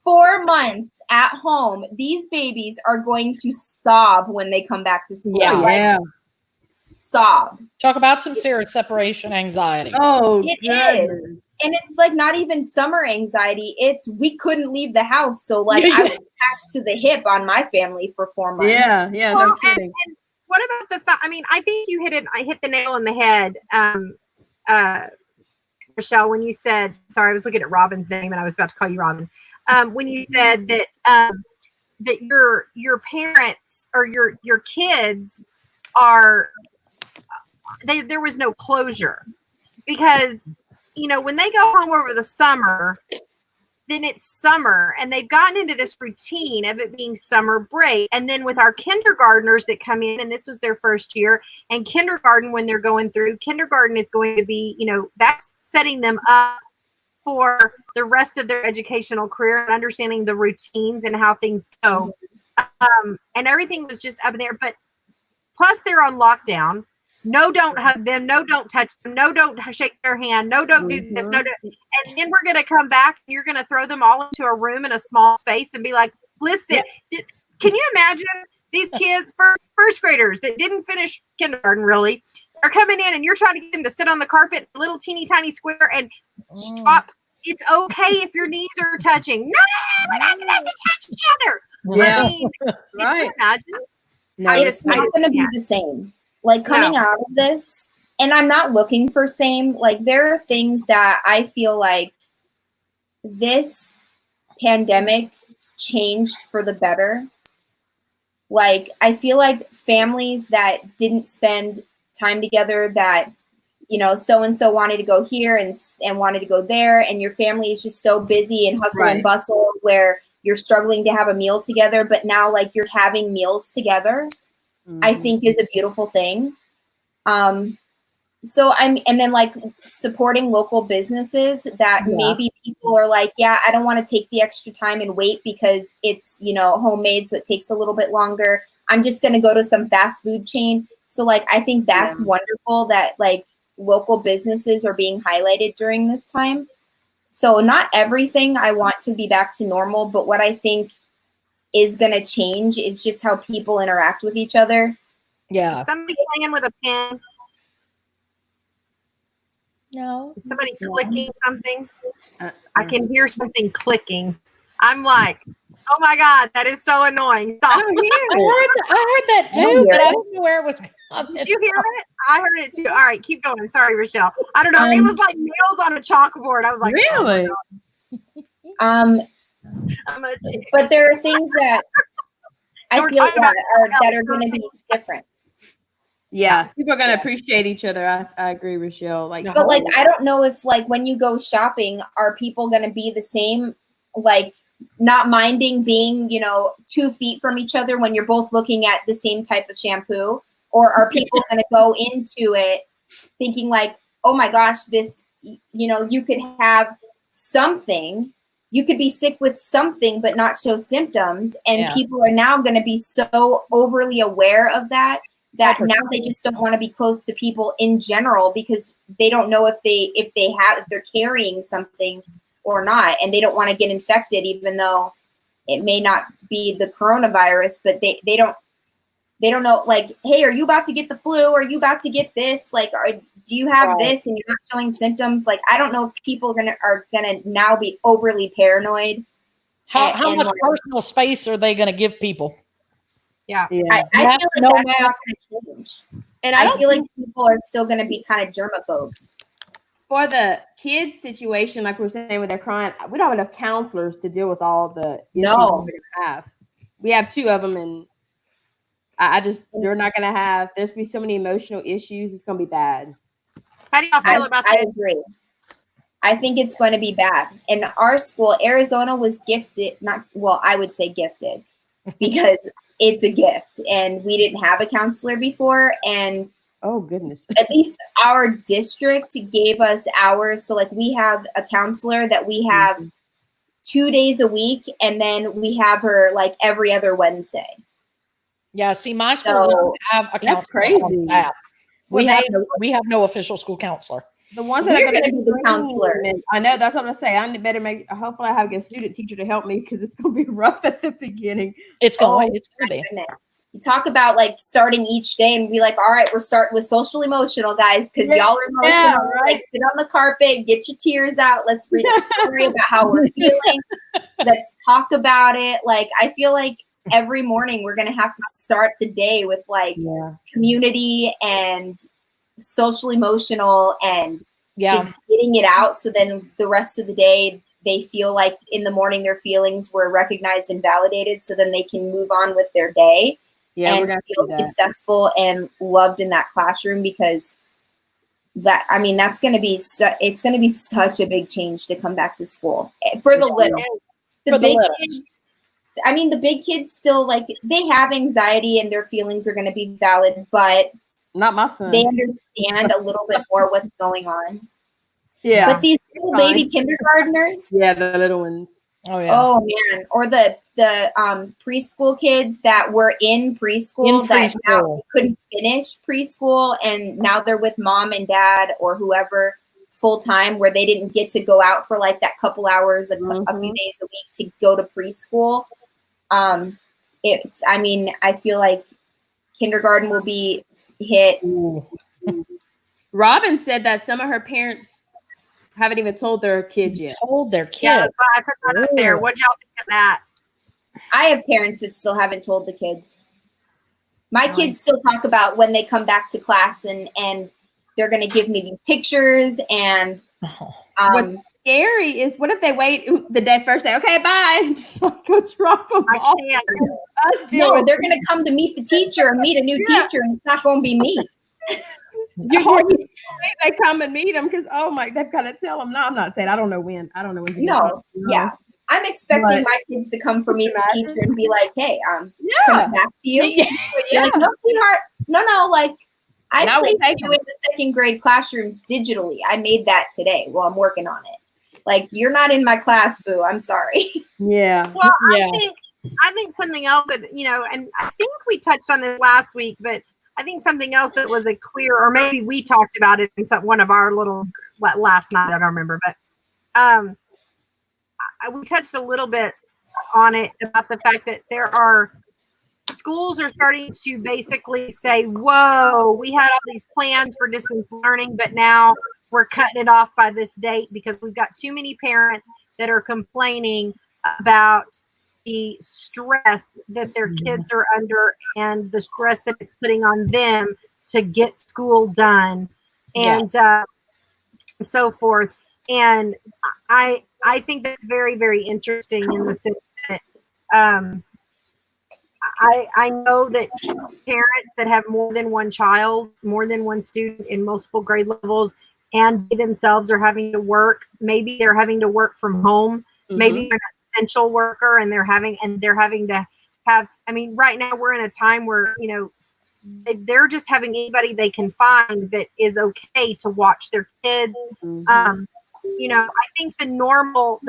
4 months at home. These babies are going to sob when they come back to school. Sob. Talk about some serious separation anxiety. It is. And it's like not even summer anxiety. It's we couldn't leave the house. So like I was attached to the hip on my family for 4 months. No kidding. And what about the fact? I mean, I think you hit the nail on the head, Michelle, when you said, sorry, I was looking at Robin's name and I was about to call you Robin. When you said that that your parents or your kids are there was no closure because when they go home over the summer, then it's summer and they've gotten into this routine of it being summer break. And then with our kindergartners that come in, and this was their first year, and kindergarten, when they're going through, kindergarten is going to be, that's setting them up for the rest of their educational career and understanding the routines and how things go. And everything was just up in there. But plus they're on lockdown. No, don't hug them. No, don't touch them. No, don't shake their hand. No, don't do this. No, don't. And then we're going to come back and you're going to throw them all into a room in a small space and be like, listen, can you imagine these kids, first graders that didn't finish kindergarten really, are coming in and you're trying to get them to sit on the carpet, a little teeny tiny square and stop. It's okay if your knees are touching. No, we're not supposed to touch each other. I mean, can you imagine? No, it's not going to be the same. Like coming out of this, and I'm not looking for same, like there are things that I feel like this pandemic changed for the better. Like I feel like families that didn't spend time together, that so-and-so wanted to go here and wanted to go there, and your family is just so busy and hustle and bustle where you're struggling to have a meal together, but now like you're having meals together. I think is a beautiful thing. And then like supporting local businesses that maybe people are like, I don't want to take the extra time and wait because it's, homemade. So it takes a little bit longer. I'm just going to go to some fast food chain. So like, I think that's wonderful that like local businesses are being highlighted during this time. So not everything I want to be back to normal, but what I think is going to change is just how people interact with each other. Yeah. Is somebody playing with a pen? No. Is somebody clicking something? I can hear something clicking. I'm like, oh my God, that is so annoying. Stop. I heard that too, but I don't know where it was coming. Did you hear it? I heard it too. All right, keep going. Sorry, Rochelle. I don't know. It was like nails on a chalkboard. I was like, really? But there are things that I feel that are going to be different. Yeah, people are going to appreciate each other. I agree, Rochelle. But like, I don't know if like when you go shopping, are people going to be the same? Like, not minding being 2 feet from each other when you're both looking at the same type of shampoo, or are people going to go into it thinking like, oh my gosh, this you could have something. You could be sick with something but not show symptoms, and people are now going to be so overly aware of that now they just don't want to be close to people in general because they don't know if they're carrying something or not, and they don't want to get infected even though it may not be the coronavirus, but they don't know, like, hey, are you about to get the flu? Are you about to get this? Like, do you have this and you're not showing symptoms? Like, I don't know if people are gonna now be overly paranoid. How much personal space are they going to give people? Yeah. I feel like that's not going to change. And I feel like people are still going to be kind of germaphobes. For the kids situation, like we were saying with their crying, we don't have enough counselors to deal with all the issues we're going to have. We have 2 of them, and they're not going to have, there's going to be so many emotional issues. It's going to be bad. How do y'all feel about that? I agree. I think it's going to be bad. In our school, Arizona was gifted, I would say gifted, because it's a gift. And we didn't have a counselor before. And oh, goodness. At least our district gave us hours. So, like, we have a counselor that we have 2 days a week. And then we have her, like, every other Wednesday. Yeah, see, my school doesn't have a counselor. Crazy. We have no official school counselor. The ones that are going to be the counselors. I know, that's what I'm saying. I better hopefully I have a student teacher to help me, because it's going to be rough at the beginning. It's going to be. Goodness. You talk about, like, starting each day and be like, all right, we're starting with social emotional, guys, because y'all are emotional. Yeah, right. Like, sit on the carpet, get your tears out. Let's read a story about how we're feeling. Let's talk about it. Like, I feel like every morning we're going to have to start the day with, like, community and social emotional and just getting it out. So then the rest of the day, they feel like in the morning their feelings were recognized and validated. So then they can move on with their day and feel successful and loved in that classroom, because that's going to be, it's going to be such a big change to come back to school for the little. The big kids, the big kids still, like, they have anxiety and their feelings are going to be valid, but not my son. They understand a little bit more what's going on. Yeah. But these little baby kindergartners. Yeah, the little ones. Oh, yeah. Oh, man. Or the preschool kids that were in preschool that now couldn't finish preschool, and now they're with mom and dad or whoever full time, where they didn't get to go out for, like, that couple hours a few days a week to go to preschool. I feel like kindergarten will be hit. Robin said that some of her parents haven't even told their kids yet. Yeah, that's why I put that up there. What y'all think of that? I have parents that still haven't told the kids. My kids still talk about when they come back to class, and they're going to give me these pictures. And what's scary is, what if they wait the first day? Okay, bye. And just go drop them off. No, they're going to come to meet the teacher and meet a new teacher, and it's not going to be me. They come and meet them, because they've got to tell them. No, I'm not saying. I don't know when. Yeah. I'm expecting my kids to come for me, the teacher, and be like, "Hey, coming back to you." Like, no, sweetheart, no. Like, I placed you in the second grade classrooms digitally. I made that today. Well, I'm working on it. Like, you're not in my class, boo. I'm sorry. Yeah. Well, I think something else that, and I think we touched on this last week, but I think something else that was a clear, or maybe we talked about it in one of our little last night. I don't remember, but we touched a little bit on it about the fact that schools are starting to basically say, whoa, we had all these plans for distance learning, but now we're cutting it off by this date because we've got too many parents that are complaining about the stress that their kids are under and the stress that it's putting on them to get school done and so forth. And I think that's very, very interesting in the sense that I know that parents that have more than one child, more than one student in multiple grade levels, and they themselves are having to work. Maybe they're having to work from home. Maybe they're an essential worker and they're having to have. I mean, right now we're in a time where they're just having anybody they can find that is okay to watch their kids. I think the normal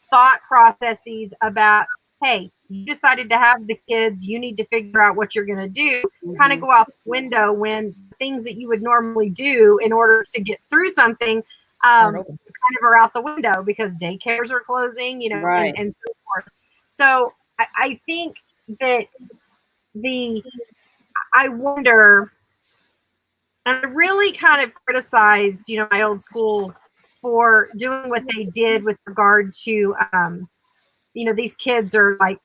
thought processes about, hey, you decided to have the kids, you need to figure out what you're going to do, kind of go out the window when things that you would normally do in order to get through something kind of are out the window because daycares are closing, and so forth. So I think that I wonder, and I really kind of criticized, my old school for doing what they did with regard to, these kids are like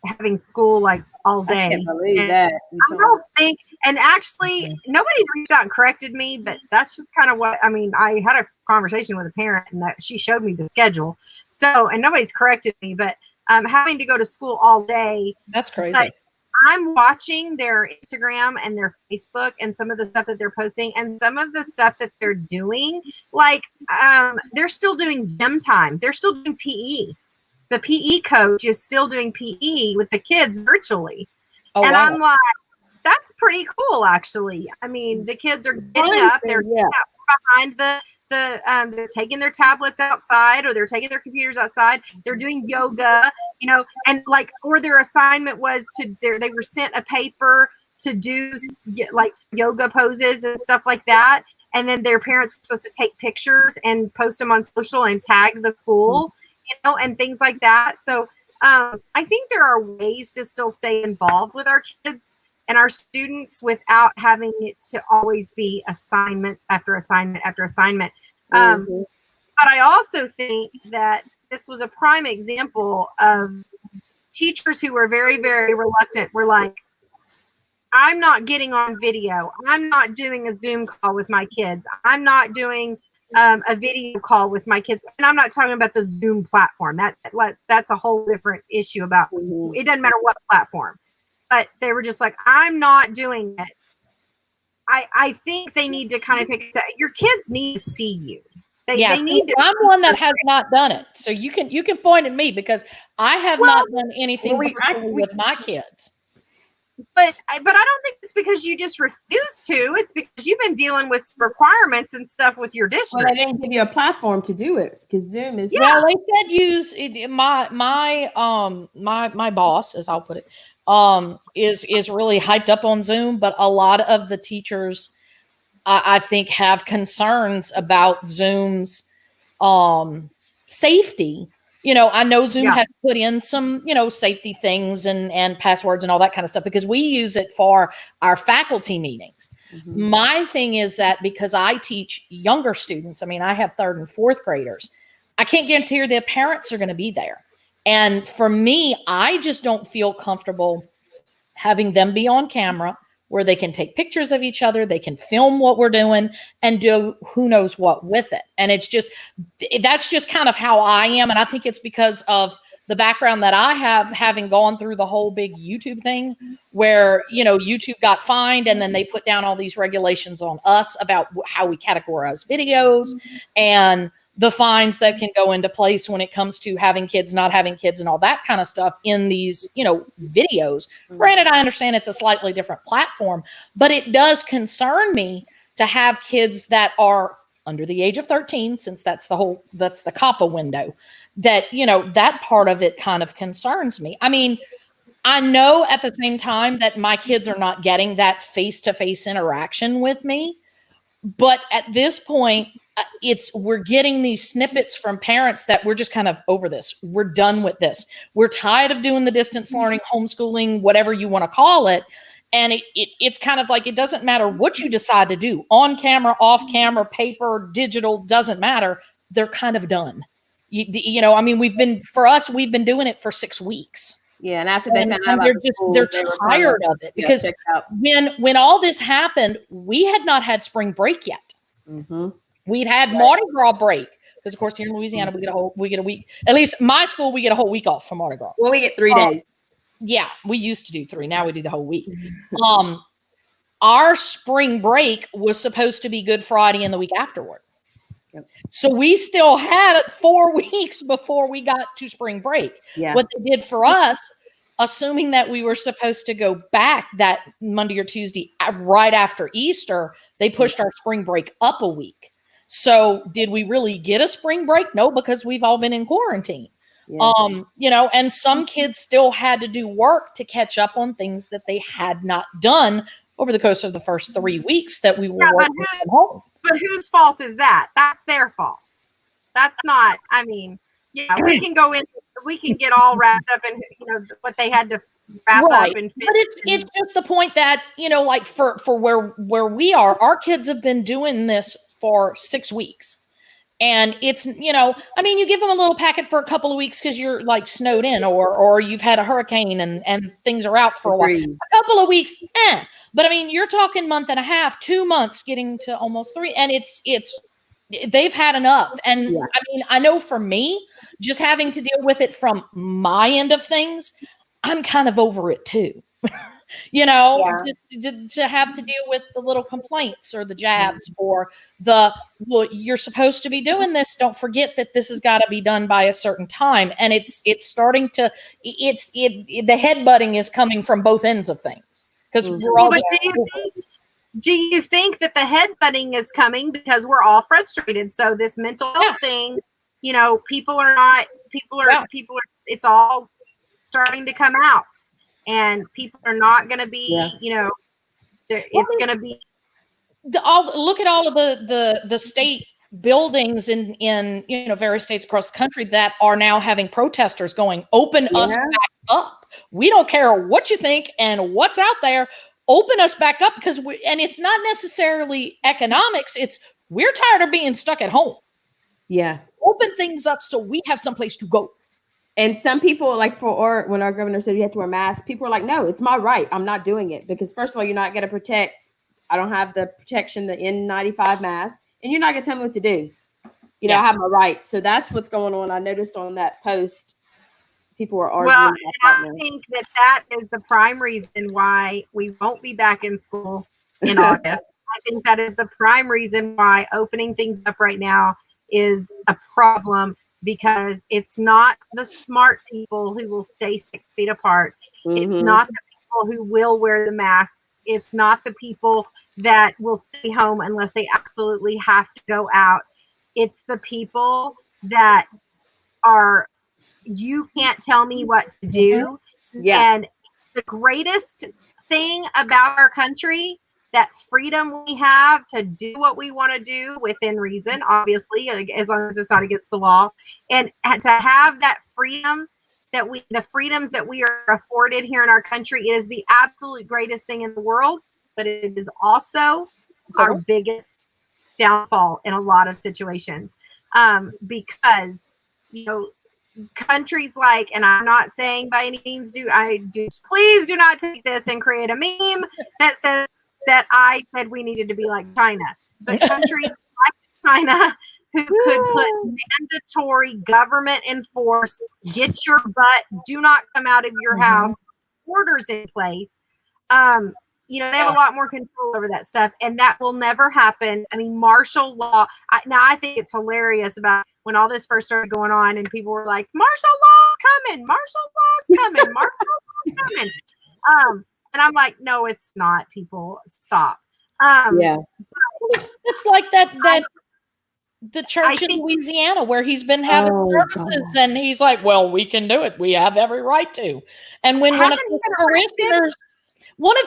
having school like all day. I can't believe and that. I don't think, and actually nobody's reached out and corrected me, but that's just kind of what, I had a conversation with a parent and that she showed me the schedule. So, and nobody's corrected me, but having to go to school all day. That's crazy. But I'm watching their Instagram and their Facebook and some of the stuff that they're posting and some of the stuff that they're doing, like they're still doing gym time. They're still doing PE. The PE coach is still doing PE with the kids virtually. Oh, and wow. I'm like, that's pretty cool, actually. I mean, the kids are getting up, they're behind they're taking their tablets outside or they're taking their computers outside. They're doing yoga, and or their assignment was they were sent a paper to do like yoga poses and stuff like that. And then their parents were supposed to take pictures and post them on social and tag the school. And things like that. So I think there are ways to still stay involved with our kids and our students without having it to always be assignments after assignment after assignment. But I also think that this was a prime example of teachers who were very, very reluctant. Were like, I'm not getting on video. I'm not doing a Zoom call with my kids. I'm not doing a video call with my kids. And I'm not talking about the Zoom platform. That's a whole different issue about it doesn't matter what platform. But they were just like, I'm not doing it. I think they need to kind of your kids need to see you. They need to. I'm one that has not done it. So you can point at me because I have not done anything with my kids. But I don't think it's because you just refuse to. It's because you've been dealing with requirements and stuff with your district. Well, they didn't give you a platform to do it because Zoom is. Yeah, well, they said use it, my boss, as I'll put it, is really hyped up on Zoom, but a lot of the teachers, I think, have concerns about Zoom's safety. I know Zoom has put in some, safety things and passwords and all that kind of stuff because we use it for our faculty meetings. Mm-hmm. My thing is that because I teach younger students, I have 3rd and 4th graders, I can't guarantee their parents are going to be there. And for me, I just don't feel comfortable having them be on camera where they can take pictures of each other, they can film what we're doing and do who knows what with it. And that's just kind of how I am. And I think it's because of the background that I have, having gone through the whole big YouTube thing where, YouTube got fined and then they put down all these regulations on us about how we categorize videos and the fines that can go into place when it comes to having kids, not having kids, and all that kind of stuff in these, videos. Granted, I understand it's a slightly different platform, but it does concern me to have kids that are under the age of 13, since that's the COPPA window, that, that part of it kind of concerns me. I know at the same time that my kids are not getting that face-to-face interaction with me, but at this point, we're getting these snippets from parents that we're just kind of over this. We're done with this. We're tired of doing the distance learning, homeschooling, whatever you want to call it. And it's kind of like, it doesn't matter what you decide to do, on camera, off camera, paper, digital, doesn't matter. They're kind of done. We've been doing it for 6 weeks. Yeah, and after they found out about they're tired of it because when all this happened, we had not had spring break yet. Mm-hmm. We'd had Mardi Gras break because, of course, here in Louisiana, we get a week. At least my school, we get a whole week off for Mardi Gras. Well, we get 3 days. Yeah, we used to do 3. Now we do the whole week. Our spring break was supposed to be Good Friday and the week afterward. Yep. So we still had 4 weeks before we got to spring break. Yeah. What they did for us, assuming that we were supposed to go back that Monday or Tuesday right after Easter, they pushed our spring break up a week. So did we really get a spring break? No, because we've all been in quarantine. Yeah. And some kids still had to do work to catch up on things that they had not done over the course of the first 3 weeks that we were working from home. But whose fault is that? That's their fault. That's not, Yeah, we can go in. We can get all wrapped up in what they had to wrap up and fit. But it's just the point that like for where we are, our kids have been doing this for 6 weeks. And it's, I mean, you give them a little packet for a couple of weeks because you're like snowed in or you've had a hurricane and things are out for a while. A couple of weeks, But I mean, you're talking month and a half, 2 months, getting to almost 3. And they've had enough. And I mean, I know for me, just having to deal with it from my end of things, I'm kind of over it too. Just to have to deal with the little complaints or the jabs or well, you're supposed to be doing this. Don't forget that this has got to be done by a certain time. And it's starting to, the headbutting is coming from both ends of things because we're all. Do you think that the headbutting is coming because we're all frustrated? So this mental health thing, people are, it's all starting to come out. And people are not going to be, it's going to be. Look at all of the state buildings in various states across the country that are now having protesters going, open us back up. We don't care what you think and what's out there. Open us back up because and it's not necessarily economics. It's we're tired of being stuck at home. Yeah. Open things up so we have someplace to go. And some people, like when our governor said you have to wear masks, people are like, no, it's my right. I'm not doing it because first of all, you're not going to protect. I don't have the protection, the N95 mask, and you're not going to tell me what to do. I have my rights. So that's what's going on. I noticed on that post, people were arguing. Well, I think that is the prime reason why we won't be back in school in August. I think that is the prime reason why opening things up right now is a problem. Because it's not the smart people who will stay 6 feet apart. Mm-hmm. It's not the people who will wear the masks. It's not the people that will stay home unless they absolutely have to go out. It's the people that are, you can't tell me what to do. Mm-hmm. Yeah. And the greatest thing about our country, that freedom we have to do what we want to do within reason, obviously, as long as it's not against the law, and to have that freedom the freedoms that we are afforded here in our country, it is the absolute greatest thing in the world, but it is also our biggest downfall in a lot of situations. Because, countries like, and I'm not saying by any means please do not take this and create a meme that says that I said we needed to be like China, but countries like China who could put mandatory government enforced, get your butt, do not come out of your house, orders in place. They have a lot more control over that stuff, and that will never happen. I mean, martial law. I think it's hilarious about when all this first started going on, and people were like, "Martial law's coming, martial law's coming, martial law's coming." And I'm like, no, it's not. People, stop. It's like that the church in Louisiana where he's been having services, and he's like, well, we can do it. We have every right to. And when one of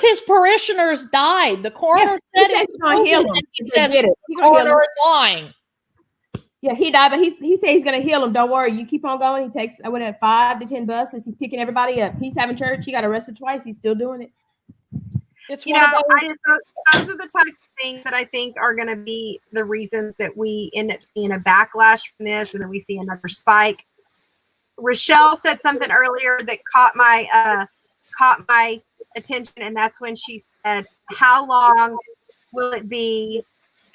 his parishioners died, the coroner said he's going to heal him. He said the coroner is lying. Yeah, he died, but he said he's going to heal him. Don't worry. You keep on going. He takes, I went at 5 to 10 buses. He's picking everybody up. He's having church. He got arrested twice. He's still doing it. Those are the types of things that I think are going to be the reasons that we end up seeing a backlash from this, and then we see another spike. Rochelle said something earlier that caught my attention, and that's when she said, how long will it be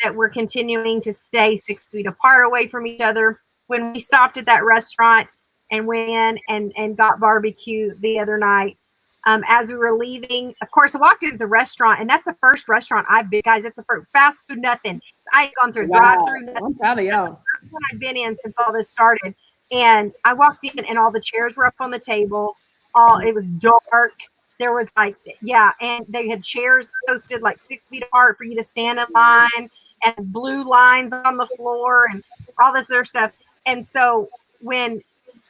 that we're continuing to stay 6 feet apart away from each other? When we stopped at that restaurant and went in and got barbecue the other night, as we were leaving, of course, I walked into the restaurant, and that's the first restaurant I've been, guys. It's a fast food, nothing. I ain't gone through a drive-through. I'm proud of y'all. That's what I've been in since all this started. And I walked in, and all the chairs were up on the table. It was dark. There was and they had chairs posted like 6 feet apart for you to stand in line, and blue lines on the floor, and all this other stuff. And so when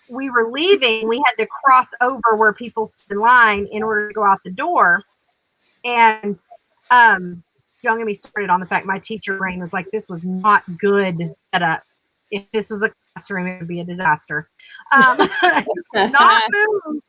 we were leaving, we had to cross over where people stood in line in order to go out the door. And don't get me started on the fact my teacher brain was like, this was not good setup. If this was a classroom, it would be a disaster. Not move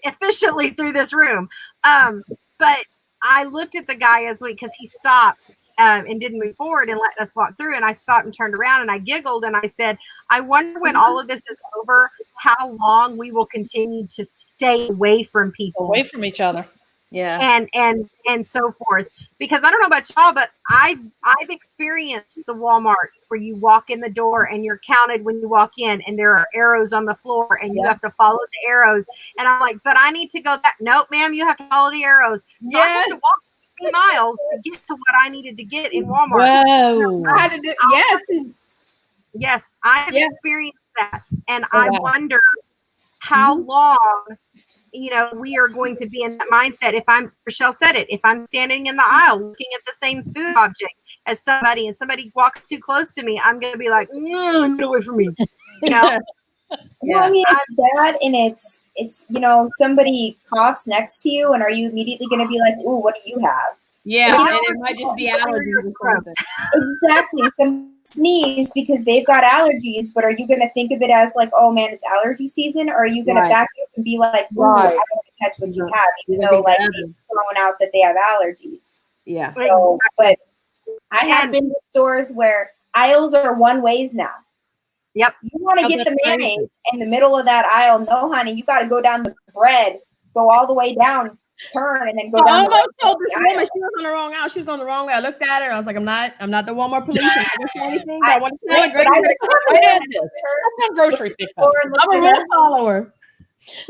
efficiently through this room. But I looked at the guy because he stopped and didn't move forward and let us walk through. And I stopped and turned around and I giggled and I said, I wonder when all of this is over, how long we will continue to stay away from people, away from each other. Yeah. And so forth. Because I don't know about y'all, but I've experienced the Walmarts where you walk in the door and you're counted when you walk in and there are arrows on the floor and you have to follow the arrows. And I'm like, but I need to go that. Nope, ma'am, you have to follow the arrows. So I had to walk 3 miles to get to what I needed to get in Walmart. Whoa. I had to do, Yes, I have experienced that. And I wonder how Mm-hmm. long we are going to be in that mindset. Rochelle said it, if I'm standing in the aisle looking at the same food object as somebody and somebody walks too close to me, I'm going to be like, get away from me. Well, I mean, it's bad, and it's somebody coughs next to you, and are you immediately going to be like, ooh, what do you have? Yeah, and it might just be allergies or something. Exactly. Some sneeze because they've got allergies, but are you going to think of it as like, oh man, it's allergy season, or are you going to back up and be like, ooh, I don't catch what you have, even though like they've thrown out that they have allergies. Yeah. So, but I have been to stores where aisles are one ways now. Yep. You want to get the mayonnaise in the middle of that aisle? No, honey, you got to go down the bread, go all the way down, turn, and then go down. I almost told this woman she was on the wrong aisle. She was going the wrong way. I looked at her. I was like, I'm not the Walmart police. I didn't say anything, but I want to tell you, I've done grocery pickup. I'm a rule follower.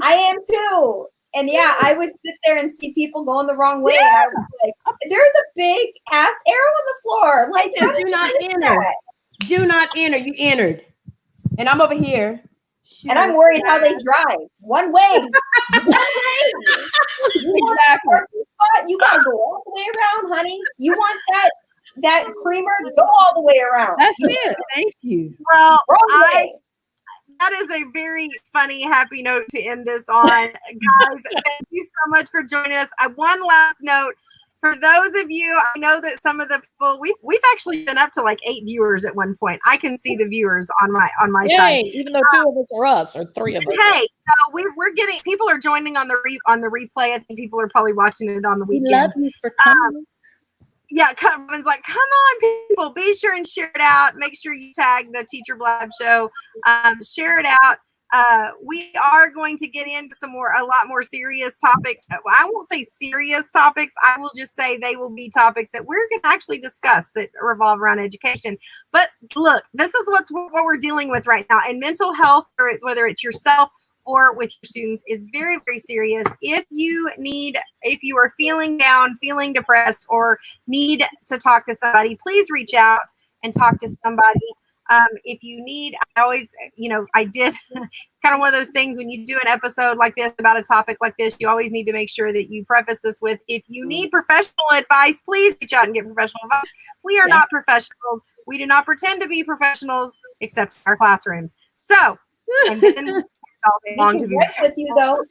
I am too. And yeah, I would sit there and see people going the wrong way, and I was like, "There's a big ass arrow on the floor. Like, how did do not you enter. That? Do not enter. You entered, and I'm over here, and I'm worried how they drive. One way. You gotta go all the way around, honey. You want that creamer? Go all the way around. That's it. Thank you. Well, that is a very funny, happy note to end this on. Guys, thank you so much for joining us. One last note. For those of you, I know that some of the people, we've actually been up to like 8 viewers at one point. I can see the viewers on my side. Even though 2 of us are us, or 3 of us. Hey, we're getting, people are joining on the replay. I think people are probably watching it on the weekend. We love you for coming. Yeah, Robin's like, come on, people, be sure and share it out. Make sure you tag the Teacher Blab Show. Share it out. We are going to get into a lot more serious topics. I won't say serious topics. I will just say they will be topics that we're going to actually discuss that revolve around education. But look, this is what we're dealing with right now. And mental health, or whether it's yourself or with your students, is very, very serious. If you are feeling down, feeling depressed, or need to talk to somebody, please reach out and talk to somebody. If you need, I did kind of one of those things when you do an episode like this about a topic like this, you always need to make sure that you preface this with, if you need professional advice, please reach out and get professional advice. We are not professionals. We do not pretend to be professionals except in our classrooms. So, and then all day long to be with you though.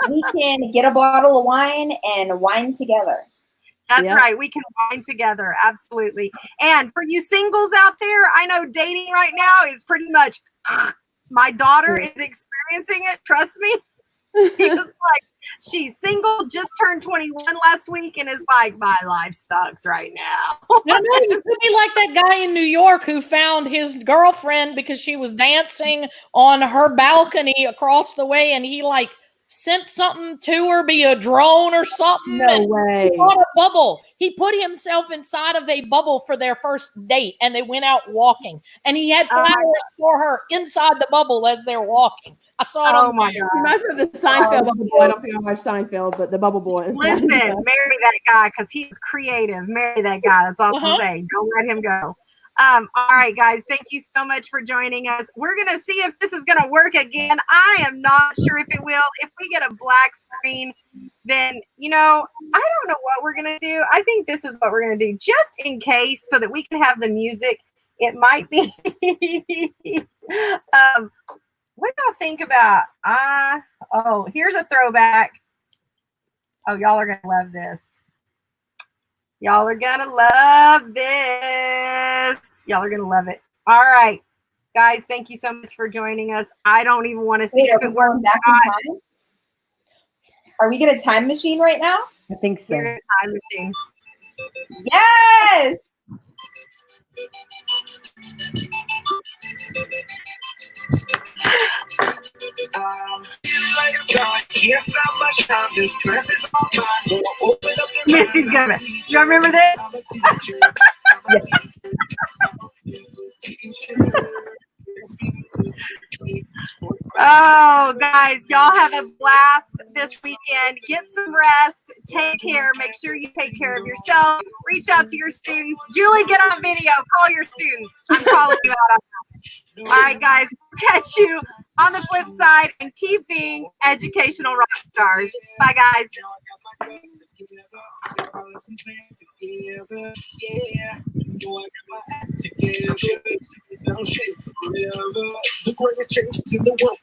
We can get a bottle of wine and wine together. That's right. We can wine together. Absolutely. And for you singles out there, I know dating right now is pretty much, my daughter is experiencing it. Trust me. She's single, just turned 21 last week, and is like, my life sucks right now. I know, you could be like that guy in New York who found his girlfriend because she was dancing on her balcony across the way, and he sent something to her, be a drone or something. No way. He bought a bubble. He put himself inside of a bubble for their first date, and they went out walking. And he had flowers for her inside the bubble as they're walking. I saw it on my God. Reminds me of the Seinfeld bubble boy. I don't think I watched Seinfeld, but the bubble boy. Listen, marry that guy because he's creative. Marry that guy. That's all I'm saying. Don't let him go. All right, guys, thank you so much for joining us. We're going to see if this is going to work again. I am not sure if it will. If we get a black screen, then, I don't know what we're going to do. I think this is what we're going to do just in case so that we can have the music. It might be. What do y'all think about? Here's a throwback. Oh, y'all are going to love this. Y'all are going to love this. Y'all are going to love it. All right. Guys, thank you so much for joining us. I don't even want to see Wait, if are it we going works. back in time? Are we get a time machine right now? I think so. You're in a time machine. Yes. Misty's gonna. Do you remember this? Oh, guys, y'all have a blast this weekend. Get some rest. Take care. Make sure you take care of yourself. Reach out to your students. Julie, get on video. Call your students. I'm calling you out on that. All right, guys. Catch you on the flip side and keep being educational rock stars. Bye, guys. The greatest changes in the world.